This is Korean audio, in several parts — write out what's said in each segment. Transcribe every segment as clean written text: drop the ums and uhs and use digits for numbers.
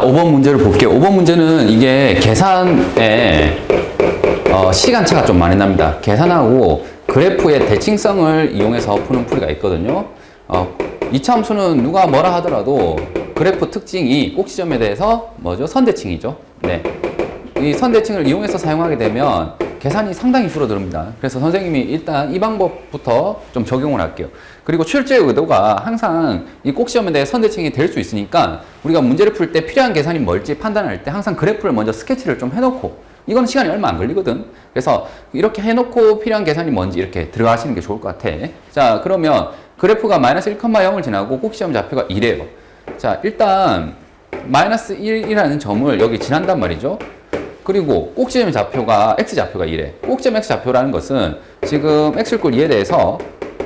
자, 5번 문제를 볼게요. 5번 문제는 이게 계산에 시간차가 좀 많이 납니다. 계산하고 그래프의 대칭성을 이용해서 푸는 풀이가 있거든요. 이차함수는 누가 뭐라 하더라도 그래프 특징이 꼭 지점에 대해서 뭐죠? 선대칭이죠. 네. 이 선대칭을 이용해서 사용하게 되면 계산이 상당히 줄어듭니다. 그래서 선생님이 일단 이 방법부터 좀 적용을 할게요. 그리고 출제 의도가 항상 이 꼭 시험에 대해 선대칭이 될 수 있으니까 우리가 문제를 풀 때 필요한 계산이 뭘지 판단할 때 항상 그래프를 먼저 스케치를 좀 해놓고, 이건 시간이 얼마 안 걸리거든. 그래서 이렇게 해놓고 필요한 계산이 뭔지 이렇게 들어가시는 게 좋을 것 같아. 자, 그러면 그래프가 마이너스 1,0을 지나고 꼭 시험 좌표가 2래요. 자, 일단 마이너스 1이라는 점을 여기 지난단 말이죠. 그리고 꼭지점 좌표가 x좌표가 이래. 꼭지점 x좌표라는 것은 지금 x꼴 2에 대해서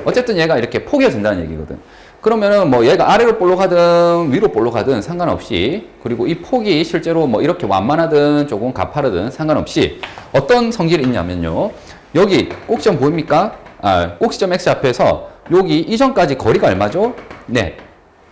어쨌든 얘가 이렇게 포개진다는 얘기거든. 그러면은 뭐 얘가 아래로 볼로 가든 위로 볼로 가든 상관없이, 그리고 이 폭이 실제로 뭐 이렇게 완만하든 조금 가파르든 상관없이 어떤 성질이 있냐면요. 여기 꼭지점 보입니까? 꼭지점 x좌표에서 여기 이전까지 거리가 얼마죠? 네.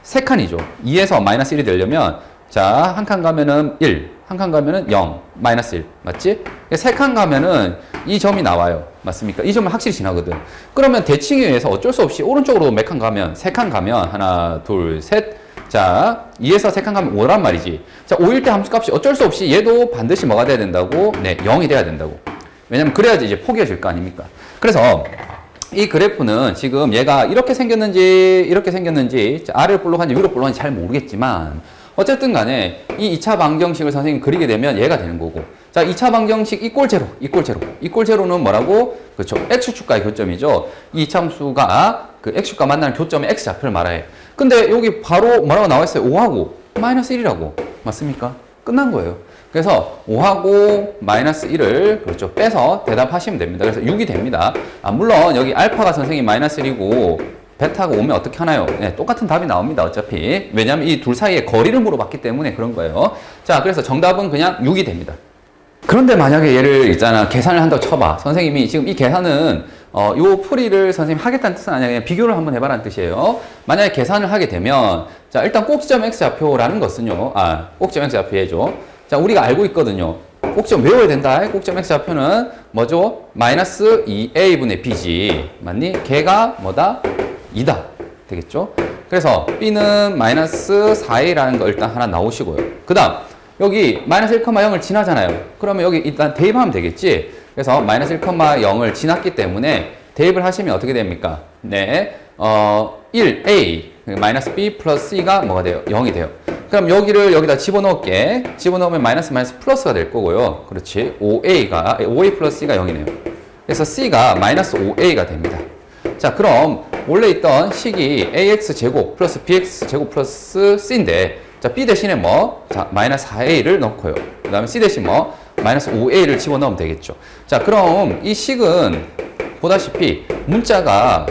3칸이죠. 2에서 마이너스 1이 되려면 자, 한 칸 가면은 1, 한 칸 가면은 0, 마이너스 1. 맞지? 3칸 가면은 이 점이 나와요. 맞습니까? 이 점은 확실히 지나거든. 그러면 대칭에 의해서 어쩔 수 없이 오른쪽으로 몇 칸 가면, 3칸 가면, 하나, 둘, 셋. 자, 2에서 3칸 가면 5란 말이지. 자, 5일 때 함수값이 어쩔 수 없이 얘도 반드시 뭐가 돼야 된다고? 네, 0이 돼야 된다고. 왜냐면 그래야지 이제 포개질 거 아닙니까? 그래서 이 그래프는 지금 얘가 이렇게 생겼는지, 아래로 볼록 한지 위로 볼록 한지 잘 모르겠지만, 어쨌든 간에 이 2차 방정식을 선생님이 그리게 되면 얘가 되는 거고. 자, 2차 방정식 이꼴 제로는 뭐라고? 그렇죠. x축과의 교점이죠. 이 이차함수가 그 x축과 만나는 교점의 x좌표를 말해. 근데 여기 바로 뭐라고 나와 있어요? 5하고 마이너스 1이라고. 맞습니까? 끝난 거예요. 그래서 5하고 마이너스 1을 그렇죠. 빼서 대답하시면 됩니다. 그래서 6이 됩니다. 물론 여기 알파가 선생님 마이너스 1이고 베타가 오면 어떻게 하나요? 네, 똑같은 답이 나옵니다. 어차피. 왜냐하면 이 둘 사이의 거리를 물어봤기 때문에 그런 거예요. 자, 그래서 정답은 그냥 6이 됩니다. 그런데 만약에 얘를 있잖아, 계산을 한다고 쳐봐. 선생님이 지금 이 계산은 요 풀이를 선생님 하겠다는 뜻은 아니야. 그냥 비교를 한번 해봐라는 뜻이에요. 만약에 계산을 하게 되면, 자, 일단 꼭지점 x좌표라는 것은요. 꼭지점 x좌표죠. 자, 우리가 알고 있거든요. 꼭지점 외워야 된다. 꼭지점 x좌표는 뭐죠? 마이너스 2a분의 b지. 맞니? 걔가 뭐다? 2다. 되겠죠? 그래서 b는 마이너스 4a라는 거 일단 하나 나오시고요. 그 다음 여기 마이너스 1,0을 지나잖아요. 그러면 여기 일단 대입하면 되겠지? 그래서 마이너스 1,0을 지났기 때문에 대입을 하시면 어떻게 됩니까? 네, 1a 마이너스 b 플러스 c가 뭐가 돼요? 0이 돼요. 그럼 여기를 여기다 집어넣을게. 집어넣으면 마이너스 플러스가 될 거고요. 그렇지. 5a 플러스 c가 0이네요. 그래서 c가 마이너스 5a가 됩니다. 자, 그럼 원래 있던 식이 ax제곱 플러스 bx제곱 플러스 c인데, 자, b 대신에 뭐? 자, 마이너스 4a를 넣고요. 그 다음에 c 대신 뭐? 마이너스 5a를 집어넣으면 되겠죠. 자, 그럼 이 식은 보다시피 문자가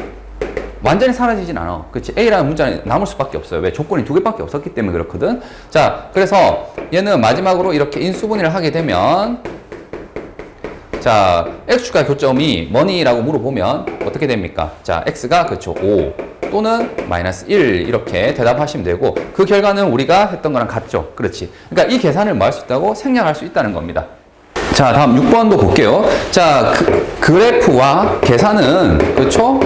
완전히 사라지진 않아. 그치? a라는 문자는 남을 수밖에 없어요. 왜? 조건이 2개밖에 없었기 때문에 그렇거든. 자, 그래서 얘는 마지막으로 이렇게 인수분해를 하게 되면, 자, x축과 교점이 뭐니? 라고 물어보면 어떻게 됩니까? 자, x가 그렇죠. 5 또는 마이너스 1 이렇게 대답하시면 되고, 그 결과는 우리가 했던 거랑 같죠. 그렇지. 그러니까 이 계산을 뭐 할 수 있다고? 생략할 수 있다는 겁니다. 자, 다음 6번도 볼게요. 자, 그래프와 계산은 그렇죠?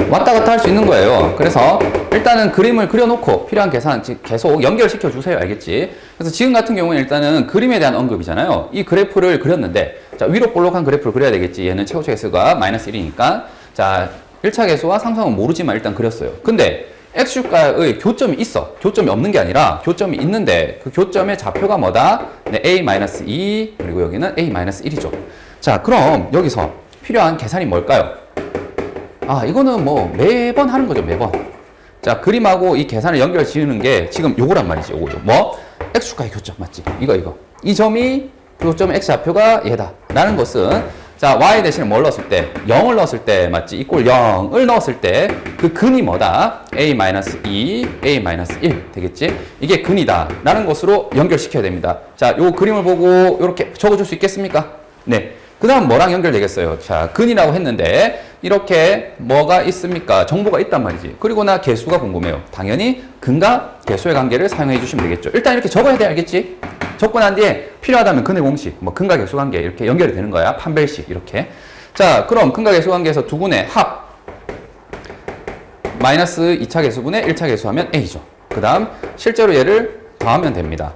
왔다 갔다 할 수 있는 거예요. 그래서 일단은 그림을 그려놓고 필요한 계산 계속 연결시켜 주세요. 알겠지? 그래서 지금 같은 경우는 일단은 그림에 대한 언급이잖아요. 이 그래프를 그렸는데, 자, 위로 볼록한 그래프를 그려야 되겠지. 얘는 최고차 개수가 마이너스 1이니까. 자, 1차 개수와 상수항은 모르지만 일단 그렸어요. 근데 x축과의 교점이 있어. 교점이 없는 게 아니라 교점이 있는데 그 교점의 좌표가 뭐다? 네, a-2 그리고 여기는 a-1이죠. 자, 그럼 여기서 필요한 계산이 뭘까요? 이거는 뭐 매번 하는 거죠. 매번. 자, 그림하고 이 계산을 연결 지으는 게 지금 요거란 말이지. 요거. 뭐? x축과의 교점. 맞지? 이거. 이 점이 교점의 x좌표가 얘다. 라는 것은, 자, y 대신에 뭘 넣었을 때? 0을 넣었을 때, 맞지? 이꼴 0을 넣었을 때 그 근이 뭐다? a-2, a-1 되겠지? 이게 근이다. 라는 것으로 연결시켜야 됩니다. 자, 요 그림을 보고 이렇게 적어줄 수 있겠습니까? 네. 그 그 다음 뭐랑 연결되겠어요? 자, 근이라고 했는데 이렇게 뭐가 있습니까? 정보가 있단 말이지. 그리고 나 개수가 궁금해요. 당연히 근과 개수의 관계를 사용해 주시면 되겠죠. 일단 이렇게 적어야 돼, 알겠지? 적고 난 뒤에 필요하다면 근의 공식, 뭐 근과 개수 관계 이렇게 연결이 되는 거야. 판별식 이렇게. 자, 그럼 근과 개수 관계에서 두 군의 합 마이너스 2차 개수분의 1차 개수하면 A죠. 그 다음 실제로 얘를 더하면 됩니다.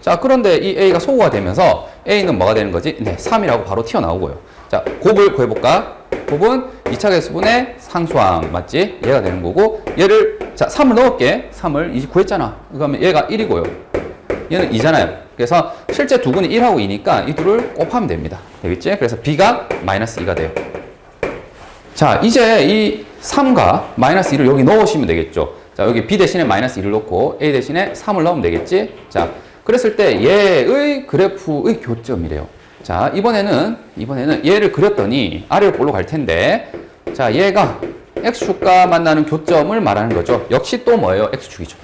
자, 그런데 이 A가 소구가 되면서 A는 뭐가 되는 거지? 네, 3이라고 바로 튀어나오고요. 자, 곱을 구해볼까? 곱은 2차 개수분의 상수항, 맞지? 얘가 되는 거고, 얘를, 자, 3을 넣을게. 3을 이제 구했잖아. 그러면 얘가 1이고요. 얘는 2잖아요. 그래서 실제 두 군이 1하고 2니까 이 둘을 곱하면 됩니다. 되겠지? 그래서 B가 마이너스 2가 돼요. 자, 이제 이 3과 마이너스 2를 여기 넣으시면 되겠죠. 자, 여기 B 대신에 마이너스 2를 넣고 A 대신에 3을 넣으면 되겠지? 자, 그랬을 때 얘의 그래프의 교점이래요. 자, 이번에는 얘를 그렸더니 아래로 볼로 갈 텐데, 자, 얘가 X축과 만나는 교점을 말하는 거죠. 역시 또 뭐예요? X축이죠.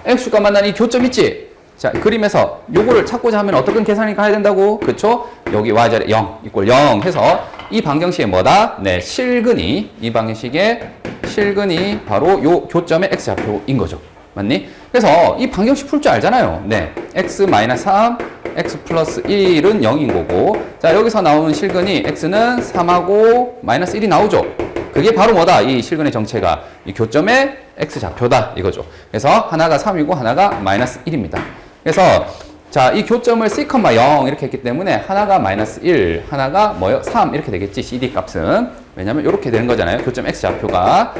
X축과 만나는 이 교점 있지? 자, 그림에서 요거를 찾고자 하면 어떤 계산이 가야 된다고? 그쵸? 여기 Y자리 0 이꼴 0 해서 이 방정식의 뭐다? 네, 실근이, 이 방정식의 실근이 바로 요 교점의 X좌표인 거죠. 맞니? 그래서 이 방정식 풀 줄 알잖아요. 네. X-3, X 플러스 1은 0인 거고. 자, 여기서 나오는 실근이 X는 3하고 마이너스 1이 나오죠. 그게 바로 뭐다? 이 실근의 정체가 이 교점의 X좌표다. 이거죠. 그래서 하나가 3이고 하나가 마이너스 1입니다. 그래서 자, 이 교점을 C,0 이렇게 했기 때문에 하나가 마이너스 1, 하나가 뭐요? 3 이렇게 되겠지. CD 값은. 왜냐면 이렇게 되는 거잖아요. 교점 X좌표가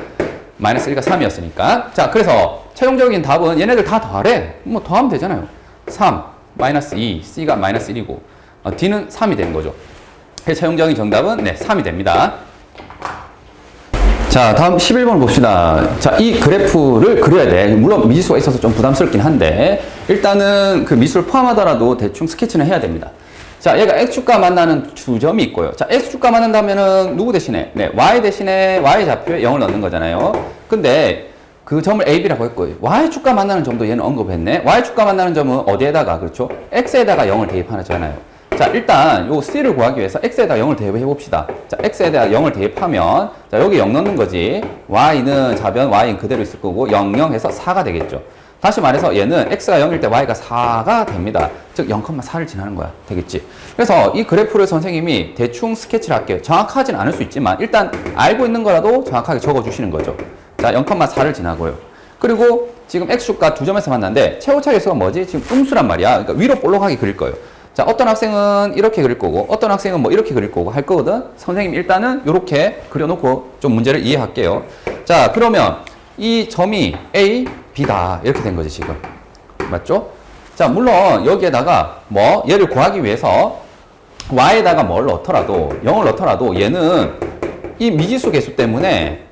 마이너스 1과 3이었으니까. 자, 그래서 최종적인 답은 얘네들 다 더하래. 뭐 더하면 되잖아요. 3, 마이너스 2, C가 마이너스 1이고 D는 3이 되는 거죠. 그래서 최종적인 정답은 네, 3이 됩니다. 자, 다음 11번 봅시다. 자, 이 그래프를 그려야 돼. 물론 미지수가 있어서 좀 부담스럽긴 한데 일단은 그 미수를 포함하더라도 대충 스케치는 해야 됩니다. 자, 얘가 X축과 만나는 주점이 있고요. 자, X축과 만난다면은 누구 대신에? 네, Y 대신에 Y좌표에 0을 넣는 거잖아요. 근데 그 점을 AB라고 했고 Y축과 만나는 점도 얘는 언급했네. Y축과 만나는 점은 어디에다가, 그렇죠? X에다가 0을 대입하잖아요. 자, 일단 요 C를 구하기 위해서 X에다 0을 대입해 봅시다. 자, X에다 0을 대입하면 자, 여기 0 넣는 거지. Y는 좌변 Y는 그대로 있을 거고 0, 0 해서 4가 되겠죠. 다시 말해서 얘는 X가 0일 때 Y가 4가 됩니다. 즉 0,4를 지나는 거야. 되겠지. 그래서 이 그래프를 선생님이 대충 스케치를 할게요. 정확하진 않을 수 있지만 일단 알고 있는 거라도 정확하게 적어 주시는 거죠. 자, 0,4를 지나고요. 그리고 지금 X축과 두 점에서 만났는데 최고차 계수가 뭐지? 지금 음수란 말이야. 그러니까 위로 볼록하게 그릴 거예요. 자, 어떤 학생은 이렇게 그릴 거고 어떤 학생은 뭐 이렇게 그릴 거고 할 거거든. 선생님 일단은 이렇게 그려놓고 좀 문제를 이해할게요. 자, 그러면 이 점이 A, B다 이렇게 된 거지 지금. 맞죠? 자, 물론 여기에다가 뭐 얘를 구하기 위해서 Y에다가 뭘 넣더라도 0을 넣더라도 얘는 이 미지수 계수 때문에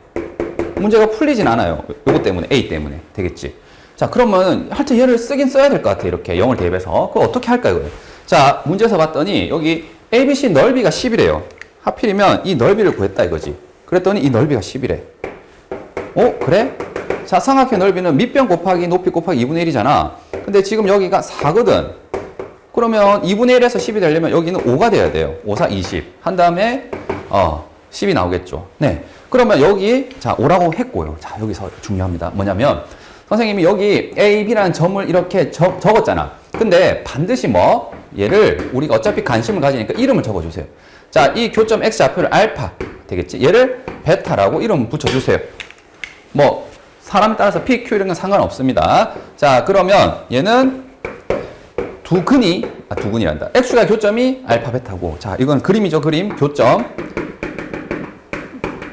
문제가 풀리진 않아요. 요거 때문에 A 때문에 되겠지. 자, 그러면 하여튼 얘를 쓰긴 써야 될 것 같아. 이렇게 0을 대입해서. 그거 어떻게 할까 이거예요. 자, 문제에서 봤더니 여기 ABC 넓이가 10이래요. 하필이면 이 넓이를 구했다 이거지. 그랬더니 이 넓이가 10이래. 그래? 자, 삼각형 넓이는 밑변 곱하기 높이 곱하기 2분의 1이잖아. 근데 지금 여기가 4거든. 그러면 2분의 1에서 10이 되려면 여기는 5가 돼야 돼요. 5, 4, 20. 한 다음에 10이 나오겠죠. 네. 그러면 여기 자, 5라고 했고요. 자, 여기서 중요합니다. 뭐냐면 선생님이 여기 A, B라는 점을 이렇게 적었잖아. 근데 반드시 뭐 얘를 우리가 어차피 관심을 가지니까 이름을 적어주세요. 자, 이 교점 X좌표를 알파 되겠지. 얘를 베타라고 이름 붙여주세요. 뭐 사람에 따라서 P, Q 이런 건 상관없습니다. 자, 그러면 얘는 두 근이란다. X가 교점이 알파 베타고. 자, 이건 그림이죠. 그림 교점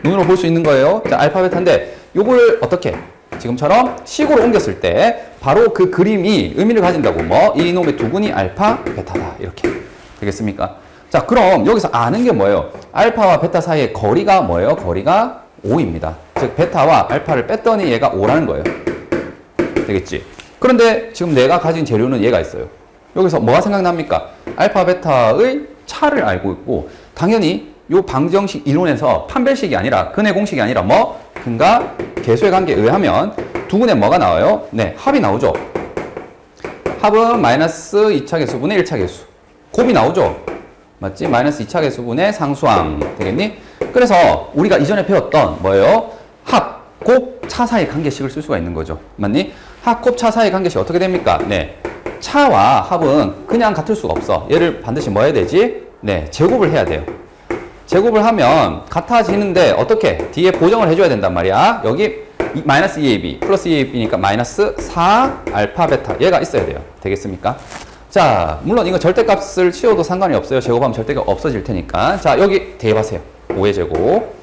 눈으로 볼 수 있는 거예요. 자, 알파 베타인데 요걸 어떻게 지금처럼 식으로 옮겼을 때 바로 그 그림이 의미를 가진다고. 뭐 이놈의 두 근이 알파 베타다 이렇게 되겠습니까? 자, 그럼 여기서 아는 게 뭐예요? 알파와 베타 사이의 거리가 뭐예요? 거리가 5입니다. 즉 베타와 알파를 뺐더니 얘가 5라는 거예요. 되겠지? 그런데 지금 내가 가진 재료는 얘가 있어요. 여기서 뭐가 생각납니까? 알파 베타의 차를 알고 있고 당연히 요 방정식 이론에서 판별식이 아니라 근의 공식이 아니라 뭐 근과 개수의 관계에 의하면 두 근에 뭐가 나와요? 네, 합이 나오죠. 합은 마이너스 2차 개수분의 1차 개수. 곱이 나오죠. 맞지? 마이너스 2차 계수분의 상수항. 되겠니? 그래서 우리가 이전에 배웠던 뭐예요? 합, 곱, 차 사이 관계식을 쓸 수가 있는 거죠. 맞니? 합, 곱, 차 사이 관계식 어떻게 됩니까? 네. 차와 합은 그냥 같을 수가 없어. 얘를 반드시 뭐 해야 되지? 네. 제곱을 해야 돼요. 제곱을 하면 같아지는데 어떻게? 뒤에 보정을 해줘야 된단 말이야. 여기 마이너스 2ab 플러스 2ab니까 마이너스 4 알파 베타 얘가 있어야 돼요. 되겠습니까? 자, 물론 이거 절대값을 치워도 상관이 없어요. 제곱하면 절대가 없어질 테니까. 자, 여기 대입하세요. 5의 제곱.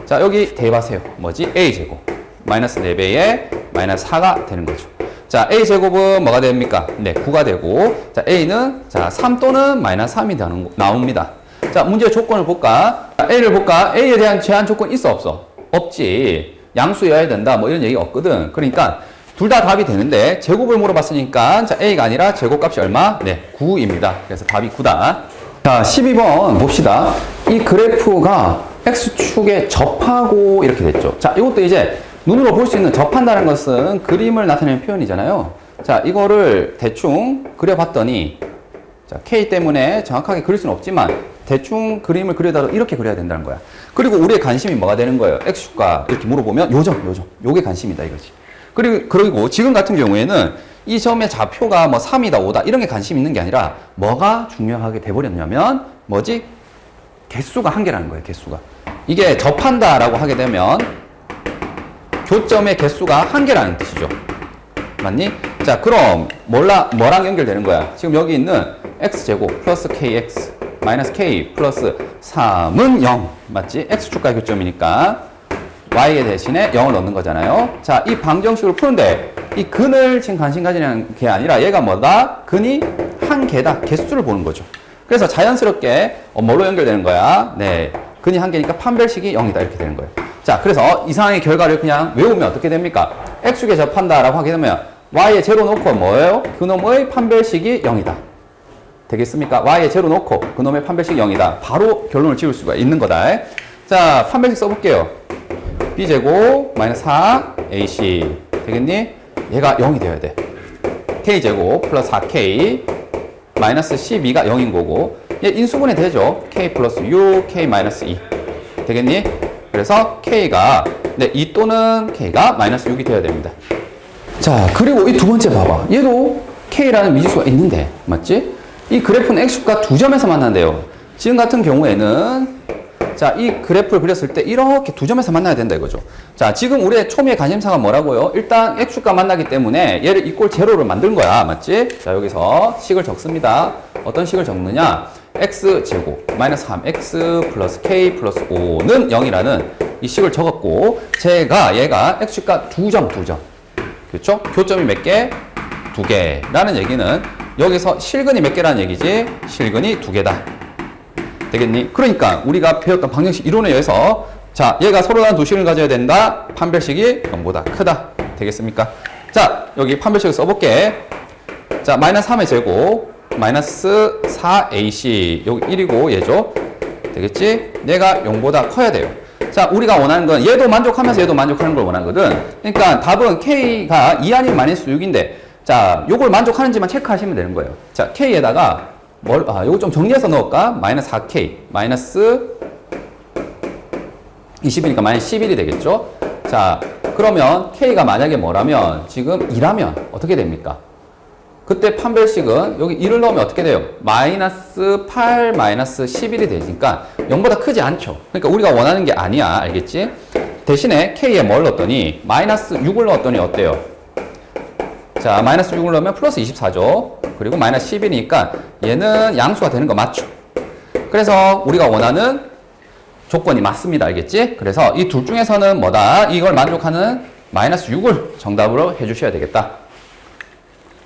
자, 여기 대입하세요. 뭐지? a 제곱. 마이너스 4배에 마이너스 4가 되는 거죠. 자, a 제곱은 뭐가 됩니까? 네, 9가 되고, 자, a는 자 3 또는 마이너스 3이 나옵니다. 자, 문제의 조건을 볼까? a를 볼까? a에 대한 제한 조건 있어 없어? 없지. 양수여야 된다. 뭐 이런 얘기 없거든. 그러니까 둘 다 답이 되는데 제곱을 물어봤으니까 자, a가 아니라 제곱값이 얼마? 네, 9입니다. 그래서 답이 9다. 자, 12번 봅시다. 이 그래프가 x축에 접하고 이렇게 됐죠. 자, 이것도 이제 눈으로 볼 수 있는 접한다는 것은 그림을 나타내는 표현이잖아요. 자, 이거를 대충 그려봤더니 자, K 때문에 정확하게 그릴 수는 없지만 대충 그림을 그리더라도 이렇게 그려야 된다는 거야. 그리고 우리의 관심이 뭐가 되는 거예요? X축과 이렇게 물어보면 요점. 요게 관심이다 이거지. 그리고 지금 같은 경우에는 이 점의 좌표가 뭐 3이다, 5다 이런 게 관심 있는 게 아니라 뭐가 중요하게 돼버렸냐면 뭐지? 개수가 한 개라는 거예요, 개수가. 이게 접한다라고 하게 되면 교점의 개수가 한 개라는 뜻이죠. 맞니? 자, 그럼 뭐랑 연결되는 거야? 지금 여기 있는 x제곱 플러스 kx 마이너스 k 플러스 3은 0. 맞지? x축과 교점이니까 y의 대신에 0을 넣는 거잖아요. 자, 이 방정식을 푸는데 이 근을 지금 관심 가지는 게 아니라 얘가 뭐다? 근이 한 개다. 개수를 보는 거죠. 그래서 자연스럽게 뭘로 연결되는 거야? 네, 근이 한 개니까 판별식이 0이다 이렇게 되는 거예요. 자, 그래서 이 상황의 결과를 그냥 외우면 어떻게 됩니까? x축에 접한다라고 하게 되면 y에 제로 놓고 뭐예요? 그놈의 판별식이 0이다. 되겠습니까? y에 제로 놓고 그놈의 판별식이 0이다. 바로 결론을 지을 수가 있는 거다. 자, 판별식 써볼게요. b제곱 마이너스 4ac 되겠니? 얘가 0이 되어야 돼. k제곱 플러스 4k 마이너스 12가 0인 거고 얘 인수분해 되죠? k 플러스 6, k 마이너스 2 되겠니? 그래서 k가 네, 2 또는 k가 마이너스 6이 되어야 됩니다. 자, 그리고 이 두 번째 봐봐. 얘도 k라는 미지수가 있는데 맞지? 이 그래프는 x축과 두 점에서 만난대요. 지금 같은 경우에는 자, 이 그래프를 그렸을 때 이렇게 두 점에서 만나야 된다 이거죠. 자, 지금 우리의 초미의 관심사가 뭐라고요? 일단 x축과 만나기 때문에 얘를 이꼴 제로를 만든 거야. 맞지? 자, 여기서 식을 적습니다. 어떤 식을 적느냐? x제곱 마이너스 3x 플러스 k 플러스 5는 0이라는 이 식을 적었고 얘가 x축과 두 점. 그렇죠? 교점이 몇 개? 두 개라는 얘기는 여기서 실근이 몇 개라는 얘기지? 실근이 두 개다. 되겠니? 그러니까 우리가 배웠던 방정식 이론에 의해서 자, 얘가 서로 다른 두 식을 가져야 된다. 판별식이 0보다 크다. 되겠습니까? 자, 여기 판별식을 써볼게. 자, 마이너스 3의 제곱 마이너스 4ac 여기 1이고 얘죠. 되겠지? 얘가 0보다 커야 돼요. 자, 우리가 원하는 건 얘도 만족하면서 얘도 만족하는 걸 원하거든. 그러니까 답은 k가 2 아니면 마이너스 6인데 자, 요걸 만족하는지만 체크하시면 되는 거예요. 자, k에다가 요거 좀 정리해서 넣을까? 마이너스 4k 마이너스 20이니까 마이너스 11이 되겠죠? 자, 그러면 k가 만약에 뭐라면 지금 2라면 어떻게 됩니까? 그때 판별식은 여기 1을 넣으면 어떻게 돼요? 마이너스 8 마이너스 11이 되니까 0보다 크지 않죠. 그러니까 우리가 원하는 게 아니야. 알겠지? 대신에 k에 뭘 넣었더니 마이너스 6을 넣었더니 어때요? 자, 마이너스 6을 넣으면 플러스 24죠. 그리고 마이너스 11이니까 얘는 양수가 되는 거 맞죠? 그래서 우리가 원하는 조건이 맞습니다. 알겠지? 그래서 이 둘 중에서는 뭐다? 이걸 만족하는 마이너스 6을 정답으로 해주셔야 되겠다.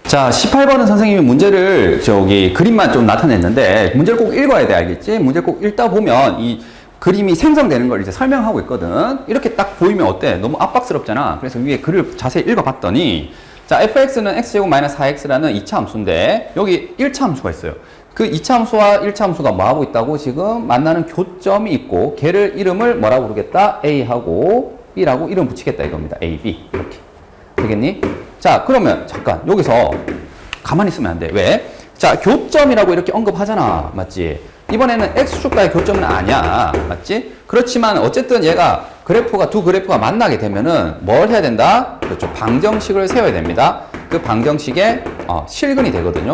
자, 18번은 선생님이 문제를 그림만 좀 나타냈는데 문제를 꼭 읽어야 돼. 알겠지? 문제를 꼭 읽다 보면 이 그림이 생성되는 걸 이제 설명하고 있거든. 이렇게 딱 보이면 어때? 너무 압박스럽잖아. 그래서 위에 글을 자세히 읽어봤더니 자, fx는 x제곱 마이너스 4x라는 2차 함수인데 여기 1차 함수가 있어요. 그 2차 함수와 1차 함수가 뭐하고 있다고? 지금 만나는 교점이 있고 걔를 이름을 뭐라고 부르겠다? A하고 B라고 이름 붙이겠다 이겁니다. A, B 이렇게. 되겠니? 자, 그러면 잠깐 여기서 가만히 있으면 안 돼. 왜? 자, 교점이라고 이렇게 언급하잖아. 맞지? 이번에는 x축과의 교점은 아니야. 맞지? 그렇지만 어쨌든 얘가 두 그래프가 만나게 되면은 뭘 해야 된다? 그렇죠. 방정식을 세워야 됩니다. 그 방정식에 실근이 되거든요.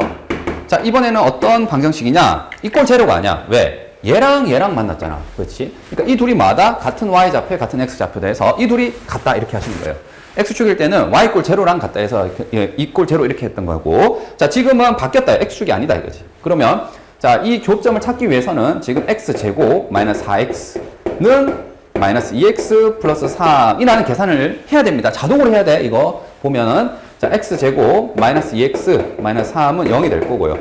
자, 이번에는 어떤 방정식이냐? 이꼴 제로가 아니야. 왜? 얘랑 얘랑 만났잖아. 그렇지? 그러니까 이 둘이 마다 같은 y좌표, 같은 x좌표 돼서 이 둘이 같다 이렇게 하시는 거예요. x축일 때는 y 꼴 제로랑 같다 해서 이 꼴 제로 이렇게 했던 거고, 자, 지금은 바뀌었다. x축이 아니다 이거지. 그러면 자, 이 교점을 찾기 위해서는 지금 x제곱 마이너스 4x는 마이너스 2x 플러스 3이라는 계산을 해야 됩니다. 자동으로 해야 돼. 이거 보면은 자, x제곱 마이너스 2x 마이너스 3은 0이 될 거고요.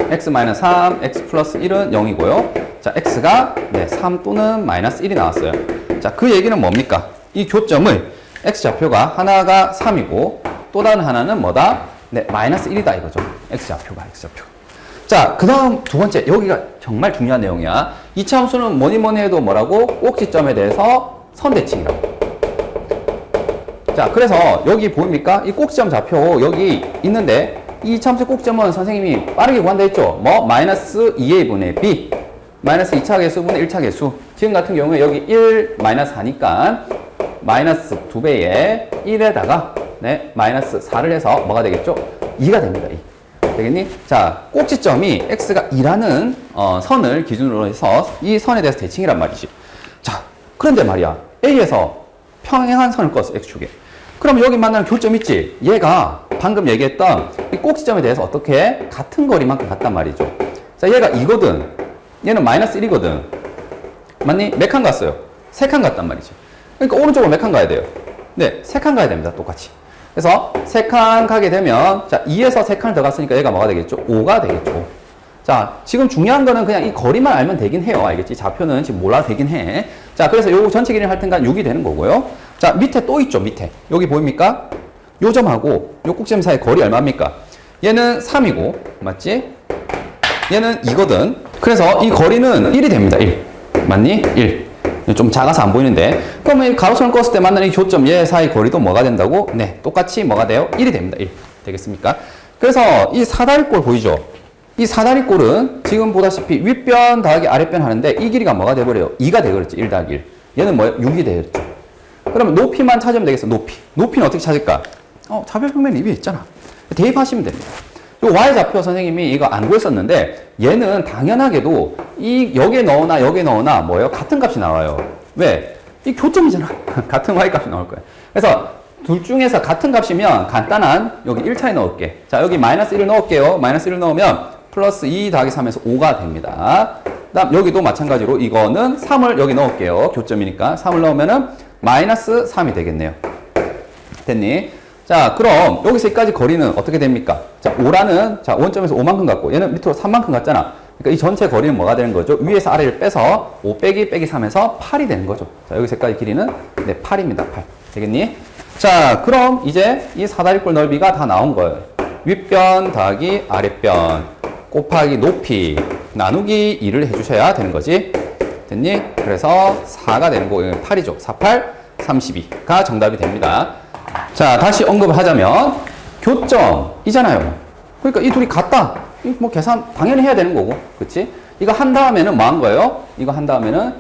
x 마이너스 3, x 플러스 1은 0이고요. 자, x가 3 또는 마이너스 1이 나왔어요. 자, 그 얘기는 뭡니까? 이 교점을 x좌표가 하나가 3이고 또 다른 하나는 뭐다? 마이너스 1이다 이거죠. x좌표가. 자, 그 다음 두 번째, 여기가 정말 중요한 내용이야. 이차 함수는 뭐니 해도 뭐라고? 꼭지점에 대해서 선대칭이라고. 자, 그래서 여기 보입니까? 이 꼭지점 좌표 여기 있는데 이 이차 함수의 꼭지점은 선생님이 빠르게 구한다 했죠? 마이너스 2a분의 b 마이너스 2차 계수분의 1차 계수. 지금 같은 경우에 여기 1 마이너스 4니까 마이너스 2배에 1에다가 마이너스 4를 해서 뭐가 되겠죠? 2가 됩니다. 2. 되겠니? 자, 꼭지점이 x가 2라는 선을 기준으로 해서 이 선에 대해서 대칭이란 말이지. 자, 그런데 말이야. A에서 평행한 선을 껐어, x축에. 그럼 여기 만나는 교점 있지? 얘가 방금 얘기했던 이 꼭지점에 대해서 어떻게 같은 거리만큼 같단 말이죠. 자, 얘가 2거든. 얘는 마이너스 1이거든. 맞니? 몇 칸 갔어요? 3칸 갔단 말이죠. 그러니까 오른쪽으로 몇 칸 가야 돼요? 3칸 가야 됩니다. 똑같이. 그래서 3칸 가게 되면 자, 2에서 3칸을 더 갔으니까 얘가 뭐가 되겠죠? 5가 되겠죠. 자, 지금 중요한 거는 그냥 이 거리만 알면 되긴 해요. 알겠지? 좌표는 지금 몰라도 되긴 해. 자, 그래서 요 전체 길이는 하여튼간 6이 되는 거고요. 자, 밑에 또 있죠, 밑에. 여기 보입니까? 요 점하고 요 꼭지점 사이 거리 얼마입니까? 얘는 3이고, 맞지? 얘는 2거든. 그래서 이 거리는 1이 됩니다, 1. 맞니? 1. 좀 작아서 안 보이는데. 그러면 이 가로선을 껐을 때 만나는 이 교점 얘 사이 거리도 뭐가 된다고? 똑같이 뭐가 돼요? 1이 됩니다, 1. 되겠습니까? 그래서 이 사다리꼴 보이죠? 이 사다리꼴은 지금 보다시피 윗변 더하기 아랫변 하는데 이 길이가 뭐가 돼버려요? 2가 되버렸죠. 1 더하기 1. 얘는 뭐예요? 6이 되겠죠. 그러면 높이만 찾으면 되겠어. 높이는 어떻게 찾을까? 차별평면 리뷰에 있잖아. 대입하시면 됩니다. 요 y좌표 선생님이 이거 안 구했었는데 얘는 당연하게도 여기에 넣으나 뭐예요? 같은 값이 나와요. 왜? 이 교점이잖아. 같은 y값이 나올 거야. 그래서 둘 중에서 같은 값이면 간단한 여기 1차에 넣을게. 자, 여기 마이너스 1을 넣을게요. 마이너스 1을 넣으면 플러스 2 더하기 3에서 5가 됩니다. 그다음 여기도 마찬가지로 이거는 3을 여기 넣을게요. 교점이니까 3을 넣으면은 마이너스 3이 되겠네요. 됐니? 자, 그럼 여기서 여기까지 거리는 어떻게 됩니까? 자, 5라는 자, 원점에서 5만큼 갔고 얘는 밑으로 3만큼 갔잖아. 그러니까 이 전체 거리는 뭐가 되는 거죠? 위에서 아래를 빼서 5 빼기 3에서 8이 되는 거죠. 자, 여기서 여기까지 길이는 8입니다. 8. 되겠니? 자, 그럼 이제 이 사다리꼴 넓이가 다 나온 거예요. 윗변 더하기 아랫변 곱하기 높이 나누기 2를 해주셔야 되는 거지. 됐니? 그래서 4가 되는 거, 8이죠. 4, 8, 32가 정답이 됩니다. 자, 다시 언급을 하자면 교점이잖아요. 그러니까 이 둘이 같다. 뭐 계산 당연히 해야 되는 거고, 그렇지? 이거 한 다음에는 뭐 한 거예요? 이거 한 다음에는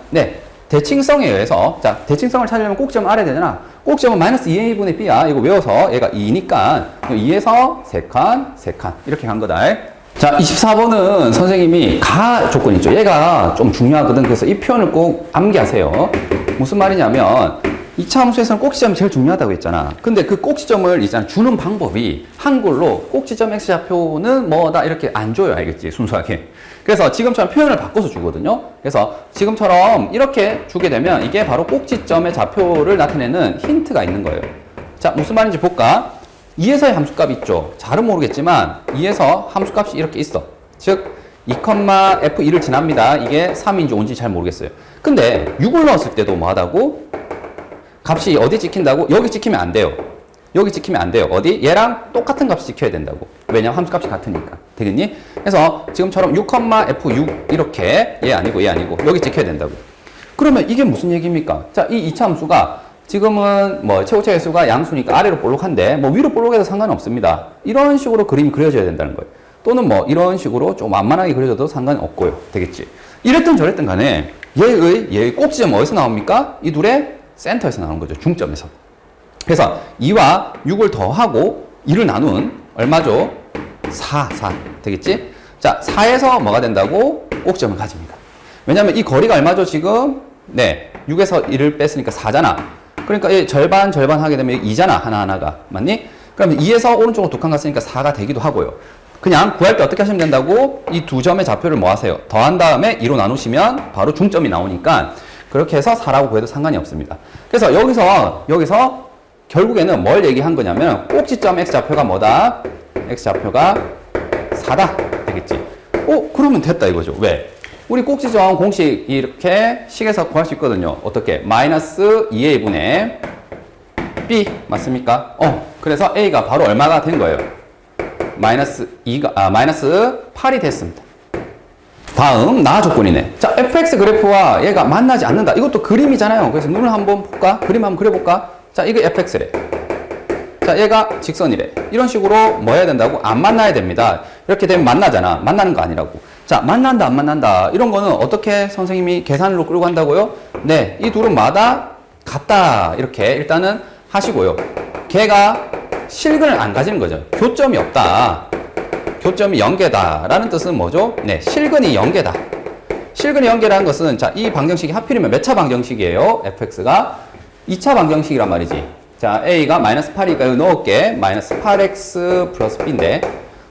대칭성에 의해서 자, 대칭성을 찾으려면 꼭지점 알아야 되잖아. 꼭지점은 마이너스 2a분의 b야. 이거 외워서 얘가 2니까 2에서 3칸 이렇게 간 거다. 자, 24번은 선생님이 가 조건이 있죠. 얘가 좀 중요하거든. 그래서 이 표현을 꼭 암기하세요. 무슨 말이냐면 2차 함수에서는 꼭지점이 제일 중요하다고 했잖아. 근데 그 꼭지점을 일단 주는 방법이 한글로 꼭지점 x좌표는 뭐다 이렇게 안 줘요. 알겠지? 순수하게. 그래서 지금처럼 표현을 바꿔서 주거든요. 그래서 지금처럼 이렇게 주게 되면 이게 바로 꼭지점의 좌표를 나타내는 힌트가 있는 거예요. 자, 무슨 말인지 볼까? 2에서의 함수값이 있죠. 잘은 모르겠지만 2에서 함수값이 이렇게 있어. 즉 2,f2를 지납니다. 이게 3인지 5인지 잘 모르겠어요. 근데 6을 넣었을 때도 뭐하다고? 값이 어디 찍힌다고? 여기 찍히면 안 돼요. 여기 찍히면 안 돼요. 어디? 얘랑 똑같은 값이 찍혀야 된다고. 왜냐면 함수값이 같으니까. 되겠니? 그래서 지금처럼 6,f6 이렇게 얘 아니고 여기 찍혀야 된다고. 그러면 이게 무슨 얘기입니까? 자, 이 2차 함수가 지금은 뭐 최고차 개수가 양수니까 아래로 볼록한데 뭐 위로 볼록해도 상관은 없습니다. 이런 식으로 그림이 그려져야 된다는 거예요. 또는 뭐 이런 식으로 좀 완만하게 그려줘도 상관이 없고요. 되겠지? 이랬든 저랬든 간에 얘의 꼭지점 어디서 나옵니까? 이 둘의 센터에서 나오는 거죠. 중점에서. 그래서 2와 6을 더하고 2를 나눈 얼마죠? 4 되겠지? 자, 4에서 뭐가 된다고? 꼭지점을 가집니다. 왜냐면 이 거리가 얼마죠, 지금? 네, 6에서 1을 뺐으니까 4잖아. 그러니까 이 절반 하게 되면 2잖아, 하나하나가. 맞니? 그럼 2에서 오른쪽으로 두 칸 갔으니까 4가 되기도 하고요. 그냥 구할 때 어떻게 하시면 된다고? 이 두 점의 좌표를 뭐 하세요? 더한 다음에 2로 나누시면 바로 중점이 나오니까 그렇게 해서 4라고 구해도 상관이 없습니다. 그래서 여기서 결국에는 뭘 얘기한 거냐면 꼭지점 x좌표가 뭐다? x좌표가 4다. 되겠지? 그러면 됐다 이거죠. 왜? 우리 꼭지점 공식 이렇게 식에서 구할 수 있거든요. 어떻게? 마이너스 2a분의 b 맞습니까? 그래서 a가 바로 얼마가 된 거예요? 마이너스 8이 됐습니다. 다음 나 조건이네. 자, fx 그래프와 얘가 만나지 않는다. 이것도 그림이잖아요. 그래서 눈을 한번 볼까? 그림 한번 그려볼까? 자, 이게 fx래. 자, 얘가 직선이래. 이런 식으로 뭐 해야 된다고? 안 만나야 됩니다. 이렇게 되면 만나잖아. 만나는 거 아니라고. 자, 만난다, 안 만난다. 이런 거는 어떻게 선생님이 계산으로 끌고 간다고요? 네, 이 둘은 마다 같다. 이렇게 일단은 하시고요. 걔가 실근을 안 가지는 거죠. 교점이 없다. 교점이 0개다. 라는 뜻은 뭐죠? 네, 실근이 0개다. 실근이 0개라는 것은 자, 이 방정식이 하필이면 몇 차 방정식이에요? fx가 2차 방정식이란 말이지. 자, a가 마이너스 8이니까 이거 넣을게. 마이너스 8x 플러스 b인데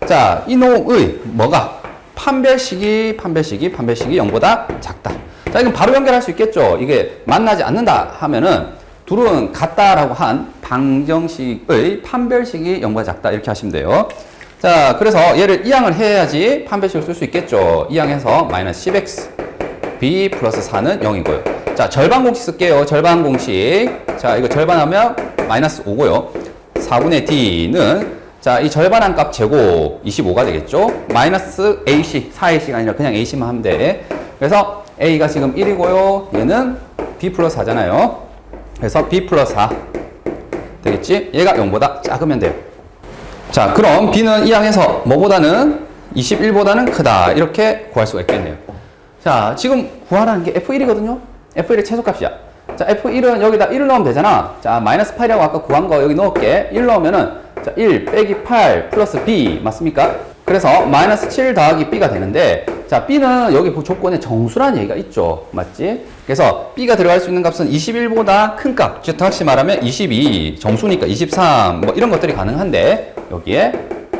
자, 이 놈의 뭐가? 판별식이 0보다 작다. 자, 이건 바로 연결할 수 있겠죠. 이게 만나지 않는다 하면은 둘은 같다라고 한 방정식의 판별식이 0보다 작다. 이렇게 하시면 돼요. 자, 그래서 얘를 이항을 해야지 판별식을 쓸 수 있겠죠. 이항해서 마이너스 10x b 플러스 4는 0이고요. 자, 절반 공식 쓸게요. 절반 공식. 자, 이거 절반하면 마이너스 5고요. 4분의 d는 자, 이 절반한 값 제곱 25가 되겠죠. 마이너스 ac, 4ac가 아니라 그냥 ac만 하면 돼. 그래서 a가 지금 1이고요. 얘는 b 플러스 4잖아요. 그래서 b 플러스 4 되겠지? 얘가 0보다 작으면 돼요. 자, 그럼 b는 이항해서 뭐보다는 21보다는 크다. 이렇게 구할 수가 있겠네요. 자, 지금 구하라는 게 f1이거든요. f1의 최소값이야. 자, f1은 여기다 1을 넣으면 되잖아. 자, 마이너스 8이라고 아까 구한 거 여기 넣을게. 1 넣으면은 자, 1 빼기 8 플러스 b 맞습니까? 그래서 마이너스 7 더하기 b가 되는데 자, b는 여기 조건에 정수라는 얘기가 있죠. 맞지? 그래서 b가 들어갈 수 있는 값은 21보다 큰 값. 즉 다시 말하면 22 정수니까 23 뭐 이런 것들이 가능한데 여기에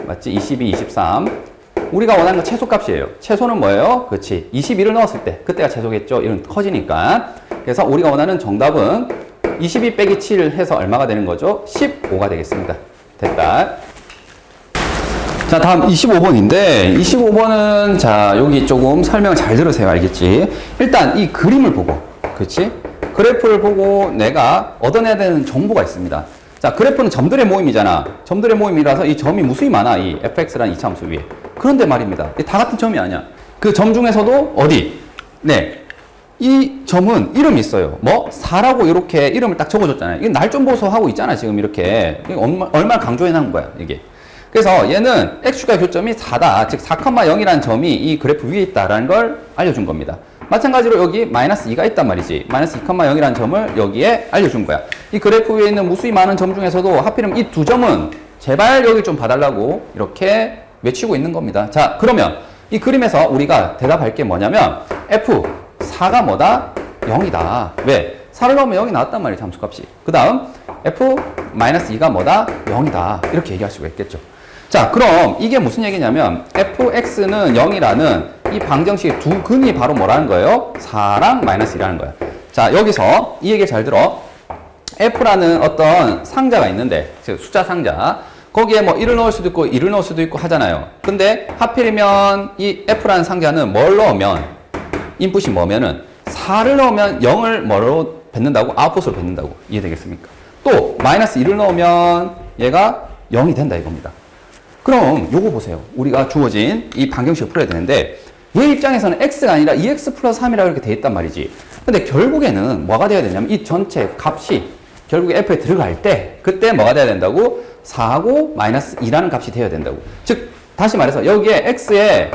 맞지? 22, 23 우리가 원하는 건 최소값이에요. 최소는 뭐예요? 그렇지. 21을 넣었을 때 그때가 최소겠죠. 이런 커지니까. 그래서 우리가 원하는 정답은 22 빼기 7 해서 얼마가 되는 거죠? 15가 되겠습니다. 됐다. 자, 다음 25번인데 25번은 자, 여기 조금 설명 잘 들으세요. 알겠지? 일단 이 그림을 보고 그렇지? 그래프를 보고 내가 얻어내야 되는 정보가 있습니다. 자, 그래프는 점들의 모임이잖아. 점들의 모임이라서 이 점이 무수히 많아. 이 fx라는 이차함수 위에. 그런데 말입니다. 다 같은 점이 아니야. 그 점 중에서도 어디? 네. 이 점은 이름이 있어요. 뭐? 4라고 이렇게 이름을 딱 적어줬잖아요. 이게 날 좀 보소 하고 있잖아. 지금 이렇게. 얼마나 강조해 놓은 거야. 이게. 그래서 얘는 x축과 교점이 4다. 즉 4,0이라는 점이 이 그래프 위에 있다라는 걸 알려준 겁니다. 마찬가지로 여기 마이너스 2가 있단 말이지. 마이너스 2,0이라는 점을 여기에 알려준 거야. 이 그래프 위에 있는 무수히 많은 점 중에서도 하필이면 이 두 점은 제발 여기 좀 봐달라고 이렇게 외치고 있는 겁니다. 자, 그러면 이 그림에서 우리가 대답할 게 뭐냐면 f4가 뭐다? 0이다. 왜? 4를 넣으면 0이 나왔단 말이에요. 함수값이. 그 다음 f-2가 뭐다? 0이다. 이렇게 얘기할 수가 있겠죠. 자, 그럼 이게 무슨 얘기냐면 fx는 0이라는 이 방정식의 두 근이 바로 뭐라는 거예요? 4랑 마이너스 2라는 거야. 자, 여기서 이 얘기 잘 들어. f라는 어떤 상자가 있는데, 즉 숫자 상자. 거기에 뭐 1을 넣을 수도 있고 2를 넣을 수도 있고 하잖아요. 근데 하필이면 이 f라는 상자는 뭘 넣으면 인풋이 뭐면은 4를 넣으면 0을 뭐로 뱉는다고? 아웃풋으로 뱉는다고. 이해되겠습니까? 또 마이너스 2를 넣으면 얘가 0이 된다 이겁니다. 그럼 요거 보세요. 우리가 주어진 이 방정식을 풀어야 되는데 얘 입장에서는 x가 아니라 2x 플러스 3이라고 이렇게 돼 있단 말이지. 근데 결국에는 뭐가 돼야 되냐면 이 전체 값이 결국에 f에 들어갈 때 그때 뭐가 돼야 된다고? 4하고 마이너스 2라는 값이 돼야 된다고. 즉 다시 말해서 여기에 x에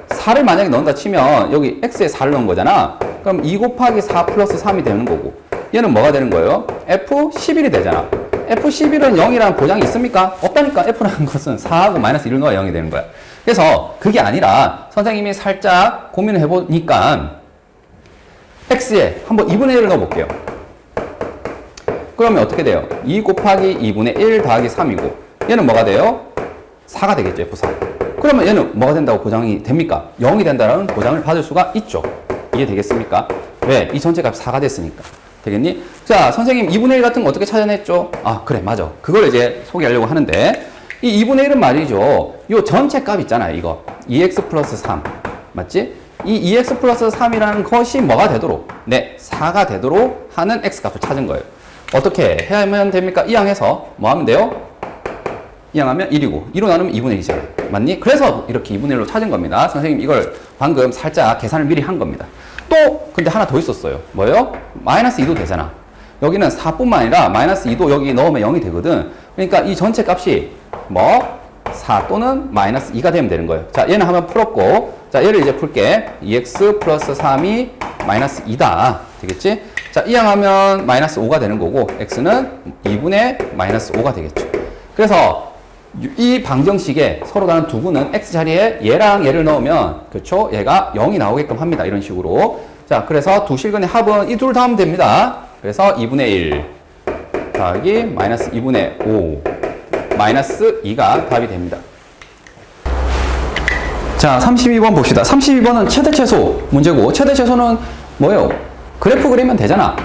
4를 만약에 넣는다 치면 여기 x에 4를 넣은 거잖아. 그럼 2 곱하기 4 플러스 3이 되는 거고, 얘는 뭐가 되는 거예요? F11이 되잖아. F11은 0이라는 보장이 있습니까? 없다니까. F라는 것은 4하고 마이너스 1을 넣어야 0이 되는 거야. 그래서 그게 아니라 선생님이 살짝 고민을 해보니까 x에 한번 2분의 1을 넣어볼게요. 그러면 어떻게 돼요? 2 곱하기 2분의 1 더하기 3이고, 얘는 뭐가 돼요? 4가 되겠죠, F4. 그러면 얘는 뭐가 된다고 보장이 됩니까? 0이 된다는 보장을 받을 수가 있죠. 이해되겠습니까? 왜? 이 전체 값이 4가 됐으니까. 되겠니? 자, 선생님 2분의 1 같은 거 어떻게 찾아냈죠? 아, 그래, 맞아. 그걸 이제 소개하려고 하는데, 이 2분의 1은 말이죠. 요 전체 값 있잖아요, 이거. 2x 플러스 3. 맞지? 이 2x 플러스 3이라는 것이 뭐가 되도록? 네, 4가 되도록 하는 x값을 찾은 거예요. 어떻게 해야만 됩니까? 이항해서 뭐 하면 돼요? 이항하면 1이고 2로 나누면 2분의 1이잖아요. 맞니? 그래서 이렇게 2분의 1로 찾은 겁니다. 선생님 이걸 방금 살짝 계산을 미리 한 겁니다. 또 근데 하나 더 있었어요. 뭐예요? 마이너스 2도 되잖아. 여기는 4뿐만 아니라 마이너스 2도 여기 넣으면 0이 되거든. 그러니까 이 전체 값이 뭐 4 또는 마이너스 2가 되면 되는 거예요. 자, 얘는 한번 풀었고, 자, 얘를 이제 풀게. 2x 플러스 3이 마이너스 2다. 되겠지? 자, 이항하면 마이너스 5가 되는 거고, x는 2분의 마이너스 5가 되겠죠. 그래서 이 방정식에 서로 다른 두 분은 x 자리에 얘랑 얘를 넣으면, 그렇죠? 얘가 0이 나오게끔 합니다. 이런 식으로. 자, 그래서 두 실근의 합은 이 둘 다 하면 됩니다. 그래서 2분의 1 더하기 마이너스 2분의 5 마이너스 2가 답이 됩니다. 자, 32번 봅시다. 32번은 최대 최소 문제고, 최대 최소는 뭐예요? 그래프 그리면 되잖아.